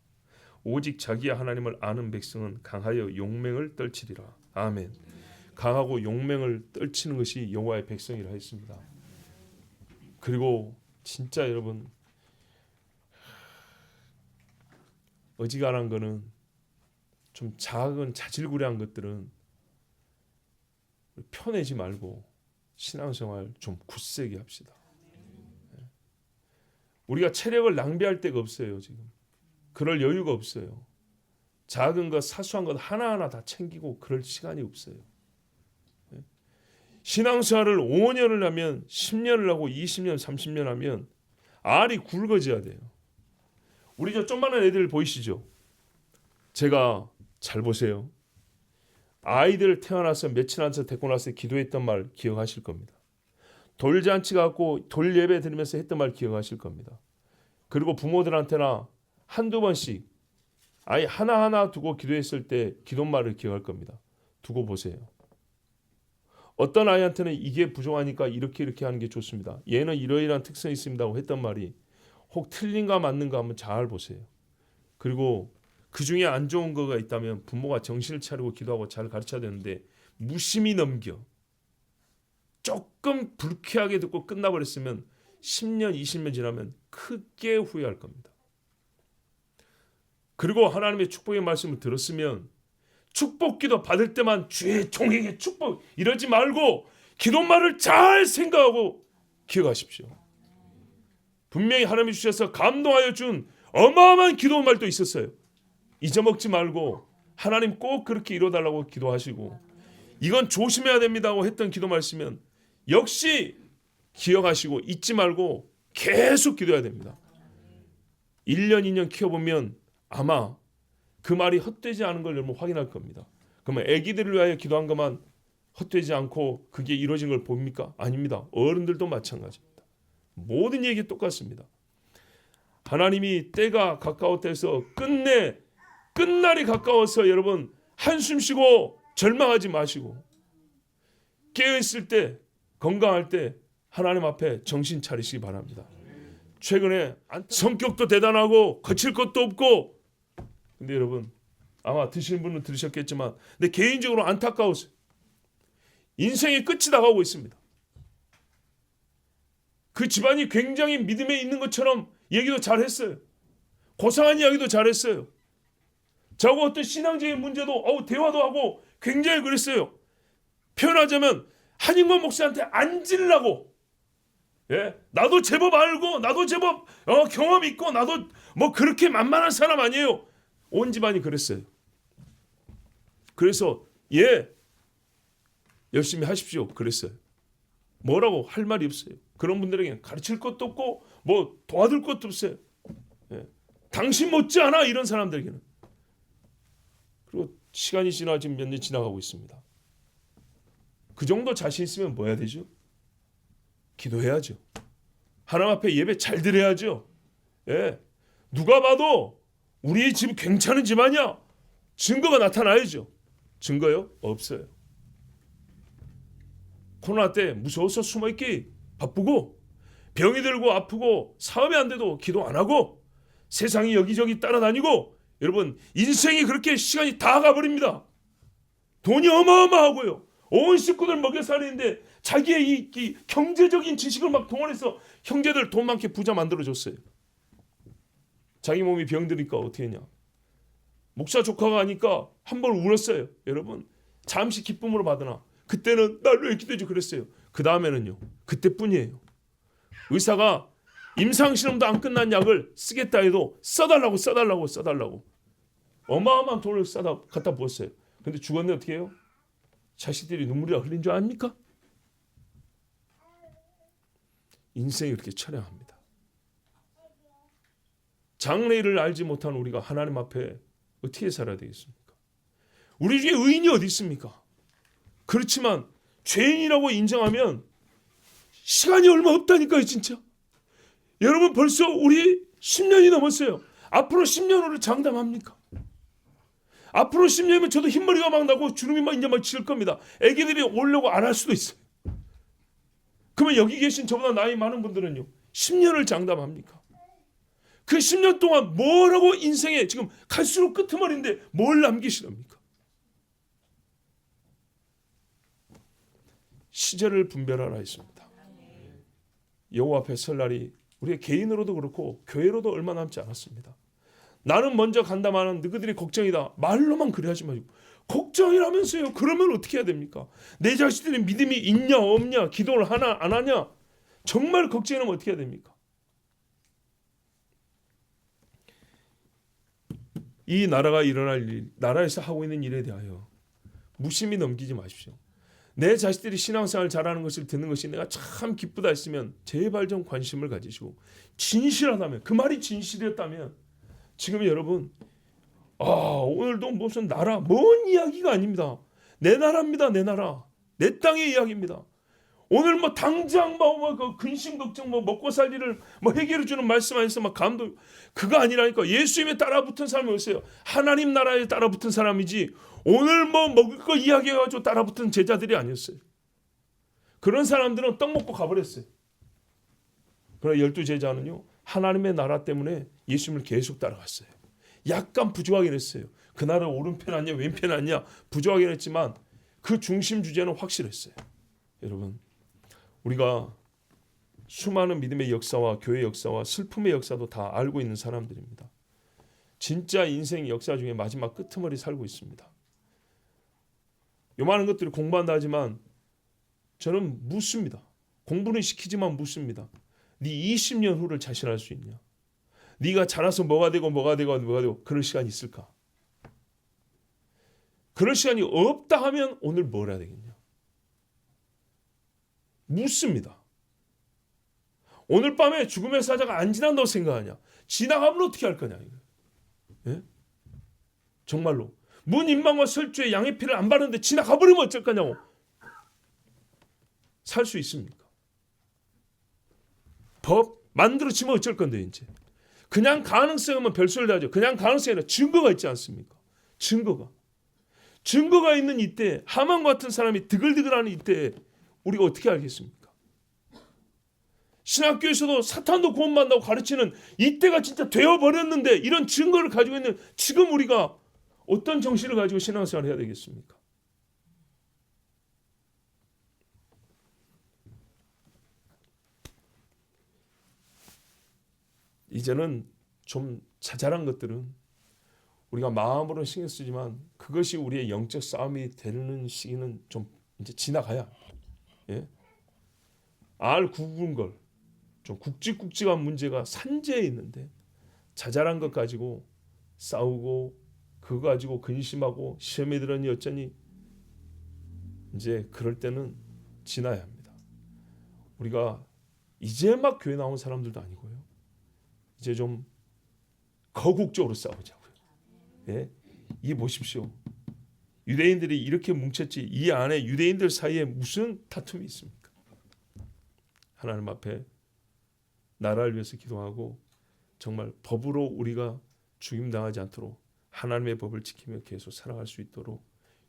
오직 자기의 하나님을 아는 백성은 강하여 용맹을 떨치리라. 아멘. 강하고 용맹을 떨치는 것이 여호와의 백성이라 했습니다. 그리고 진짜 여러분, 어지간한 거는, 좀 작은 자질구레한 것들은 펴내지 말고 신앙생활 좀 굳세게 합시다. 우리가 체력을 낭비할 데가 없어요. 지금 그럴 여유가 없어요. 작은 것, 사소한 것 하나하나 다 챙기고 그럴 시간이 없어요. 신앙생활을 5년을 하면, 10년을 하고 20년, 30년 하면 알이 굵어져야 돼요. 우리 저 조그마한 애들 보이시죠? 제가 잘 보세요. 아이들 태어나서 며칠 안서 데리고 나서 기도했던 말 기억하실 겁니다. 돌잔치 갖고 돌 예배 드리면서 했던 말 기억하실 겁니다. 그리고 부모들한테나 한두 번씩 아이 하나하나 두고 기도했을 때 기도말을 기억할 겁니다. 두고 보세요. 어떤 아이한테는 이게 부족하니까 이렇게 하는 게 좋습니다, 얘는 이러이러한 특성이 있습니다 하고 했던 말이 혹 틀린가 맞는가 한번 잘 보세요. 그리고 그 중에 안 좋은 거가 있다면 부모가 정신을 차리고 기도하고 잘 가르쳐야 되는데 무심히 넘겨 조금 불쾌하게 듣고 끝나버렸으면 10년 20년 지나면 크게 후회할 겁니다. 그리고 하나님의 축복의 말씀을 들었으면 축복기도 받을 때만 주의 종에게 축복 이러지 말고 기도말을 잘 생각하고 기억하십시오. 분명히 하나님이 주셔서 감동하여 준 어마어마한 기도말도 있었어요. 잊어먹지 말고 하나님 꼭 그렇게 이뤄달라고 기도하시고, 이건 조심해야 됩니다고 했던 기도말 있으면 역시 기억하시고 잊지 말고 계속 기도해야 됩니다. 1년 2년 키워보면 아마 그 말이 헛되지 않은 걸 여러분 확인할 겁니다. 그러면 아기들을 위하여 기도한 것만 헛되지 않고 그게 이루어진 걸 봅니까? 아닙니다. 어른들도 마찬가지입니다. 모든 얘기 똑같습니다. 하나님이 때가 가까웠다해서 끝날이 가까워서 여러분 한숨 쉬고 절망하지 마시고, 깨어있을 때, 건강할 때 하나님 앞에 정신 차리시기 바랍니다. 최근에 성격도 대단하고 거칠 것도 없고, 근데 여러분 아마 드시는 분은 들으셨겠지만 근데 개인적으로 안타까웠어요. 인생의 끝이 다가오고 있습니다. 그 집안이 굉장히 믿음에 있는 것처럼 얘기도 잘했어요. 고상한 이야기도 잘했어요. 저하고 어떤 신앙적인 문제도 대화도 하고 굉장히 그랬어요. 표현하자면 한인권 목사한테 앉으려고, 나도 제법 알고 나도 제법 경험 있고 나도 뭐 그렇게 만만한 사람 아니에요. 온 집안이 그랬어요. 그래서 열심히 하십시오 그랬어요. 뭐라고 할 말이 없어요. 그런 분들에게 가르칠 것도 없고 뭐 도와줄 것도 없어요. 당신 못지않아 이런 사람들에게는. 그리고 시간이 지나 지금 몇 년 지나가고 있습니다. 그 정도 자신 있으면 뭐 해야 되죠? 기도해야죠. 하나님 앞에 예배 잘 드려야죠. 누가 봐도 우리 집 괜찮은 집안이야, 증거가 나타나야죠. 증거요? 없어요. 코로나 때 무서워서 숨어있기 바쁘고 병이 들고 아프고 사업이 안 돼도 기도 안 하고 세상이 여기저기 따라다니고 여러분 인생이 그렇게 시간이 다 가버립니다. 돈이 어마어마하고요. 온 식구들 먹여 살리는데 자기의 이 경제적인 지식을 막 동원해서 형제들 돈 많게 부자 만들어줬어요. 자기 몸이 병드니까 어떻게 했냐. 목사 조카가 하니까 한 번 울었어요. 여러분 잠시 기쁨으로 받으나 그때는 날 왜 기도해줘 그랬어요. 그 다음에는요. 그때뿐이에요. 의사가 임상실험도 안 끝난 약을 쓰겠다 해도 써달라고 어마어마한 돈을 갖다 부었어요. 근데 죽었는데 어떻게 해요? 자식들이 눈물이 흘린 줄 아닙니까? 인생이 그렇게 처량합니다. 장래를 알지 못한 우리가 하나님 앞에 어떻게 살아야 되겠습니까? 우리 중에 의인이 어디 있습니까? 그렇지만 죄인이라고 인정하면 시간이 얼마 없다니까요, 진짜. 여러분 벌써 우리 10년이 넘었어요. 앞으로 10년 후를 장담합니까? 앞으로 10년이면 저도 흰머리가 막 나고 주름이 막 이제 막 칠 겁니다. 애기들이 오려고 안 할 수도 있어요. 그러면 여기 계신 저보다 나이 많은 분들은요. 10년을 장담합니까? 그 10년 동안 뭐라고 인생에 지금 갈수록 끄트머리인데 뭘 남기시렵니까? 시절을 분별하라 했습니다. 여호와 앞에 설 날이 우리의 개인으로도 그렇고 교회로도 얼마 남지 않았습니다. 나는 먼저 간다마는 너희들이 걱정이다. 말로만 그래 하지 마시고 걱정이라면서요. 그러면 어떻게 해야 됩니까? 내 자식들이 믿음이 있냐 없냐 기도를 하나 안 하냐 정말 걱정이라면 어떻게 해야 됩니까? 이 나라가 일어날 일, 나라에서 하고 있는 일에 대하여 무심히 넘기지 마십시오. 내 자식들이 신앙생활 잘하는 것을 듣는 것이 내가 참 기쁘다 했으면 제발 좀 관심을 가지시고 진실하다면 그 말이 진실이었다면 지금 여러분 오늘도 무슨 나라 뭔 이야기가 아닙니다. 내 나라입니다. 내 나라 내 땅의 이야기입니다. 오늘 뭐 당장 그 근심 걱정 먹고 살 일을 해결해 주는 말씀 안에서 막 감동 그거 아니라니까. 예수님에 따라붙은 사람이 없어요. 하나님 나라에 따라붙은 사람이지 오늘 먹을 거 이야기해가지고 따라붙은 제자들이 아니었어요. 그런 사람들은 떡 먹고 가버렸어요. 그러나 12제자는요 하나님의 나라 때문에 예수님을 계속 따라갔어요. 약간 부족하긴 했어요. 그 나라 오른편 아니냐 왼편 아니냐 부족하긴 했지만 그 중심 주제는 확실했어요. 여러분 우리가 수많은 믿음의 역사와 교회 역사와 슬픔의 역사도 다 알고 있는 사람들입니다. 진짜 인생 역사 중에 마지막 끄트머리 살고 있습니다. 요만한 것들을 공부한다 하지만 저는 묻습니다. 공부는 시키지만 묻습니다. 네 20년 후를 자신할 수 있냐? 네가 자라서 뭐가 되고 그럴 시간이 있을까? 그럴 시간이 없다 하면 오늘 뭘 해야 되겠냐? 묻습니다. 오늘 밤에 죽음의 사자가 안 지난다고 생각하냐? 지나가면 어떻게 할 거냐? 예? 정말로 문 임망과 설주에 양의 피를 안 바르는데 지나가버리면 어쩔 거냐고. 살 수 있습니까? 법 만들어지면 어쩔 건데 이제. 그냥 가능성이면 별소리를 하죠. 그냥 가능성이 아니라 증거가 있지 않습니까? 증거가 있는 이때 하만 같은 사람이 드글드글하는 이때 우리가 어떻게 알겠습니까? 신학교에서도 사탄도 구원받는다고 가르치는 이때가 진짜 되어버렸는데 이런 증거를 가지고 있는 지금 우리가 어떤 정신을 가지고 신앙생활을 해야 되겠습니까? 이제는 좀 자잘한 것들은 우리가 마음으로 신경 쓰지만 그것이 우리의 영적 싸움이 되는 시기는 좀 이제 지나가야. 예? 알 구분 걸 좀 굵직굵직한 문제가 산재에 있는데 자잘한 것 가지고 싸우고 그거 가지고 근심하고 시험에 들었니 어쩌니 이제 그럴 때는 지나야 합니다. 우리가 이제 막 교회 나온 사람들도 아니고요. 이제 좀 거국적으로 싸우자고요. 예? 이 보십시오. 유대인들이 이렇게 뭉쳤지 이 안에 유대인들 사이에 무슨 다툼이 있습니까? 하나님 앞에 나라를 위해서 기도하고 정말 법으로 우리가 죽임당하지 않도록 하나님의 법을 지키며 계속 살아갈 수 있도록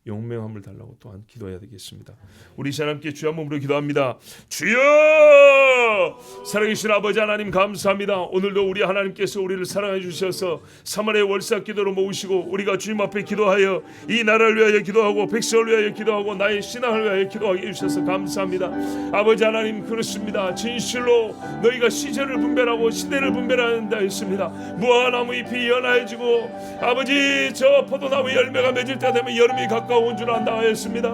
용맹함을 달라고 또한 기도해야 되겠습니다. 우리 시간 함께 주여 한 몸으로 기도합니다. 주여! 살아계신 아버지 하나님 감사합니다. 오늘도 우리 하나님께서 우리를 사랑해 주셔서 3월의 월삭 기도로 모으시고 우리가 주님 앞에 기도하여 이 나라를 위하여 기도하고 백성을 위하여 기도하고 나의 신앙을 위하여 기도하게 해주셔서 감사합니다. 아버지 하나님 그렇습니다. 진실로 너희가 시절을 분별하고 시대를 분별한다 했습니다. 무화과나무 잎이 연하여지고 아버지 저 포도나무 열매가 맺을 때 되면 여름이 가까운 줄 안다 하였습니다.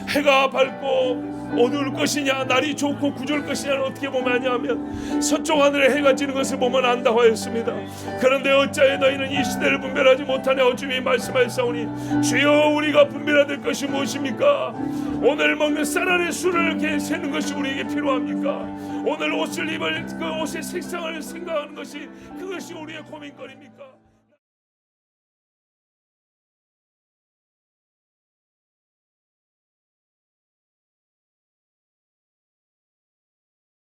해가 밝고 어두울 것이냐 날이 좋고 구조일 것이냐를 어떻게 보면 아냐하면 서쪽 하늘에 해가 지는 것을 보면 안다고 하였습니다. 그런데 어찌하여 너희는 이 시대를 분별하지 못하냐 주님이 말씀하셨사오니 주여 우리가 분별해야 될 것이 무엇입니까? 오늘 먹는 쌀 안의 수를 세는 것이 우리에게 필요합니까? 오늘 옷을 입을 그 옷의 색상을 생각하는 것이 그것이 우리의 고민거리입니까?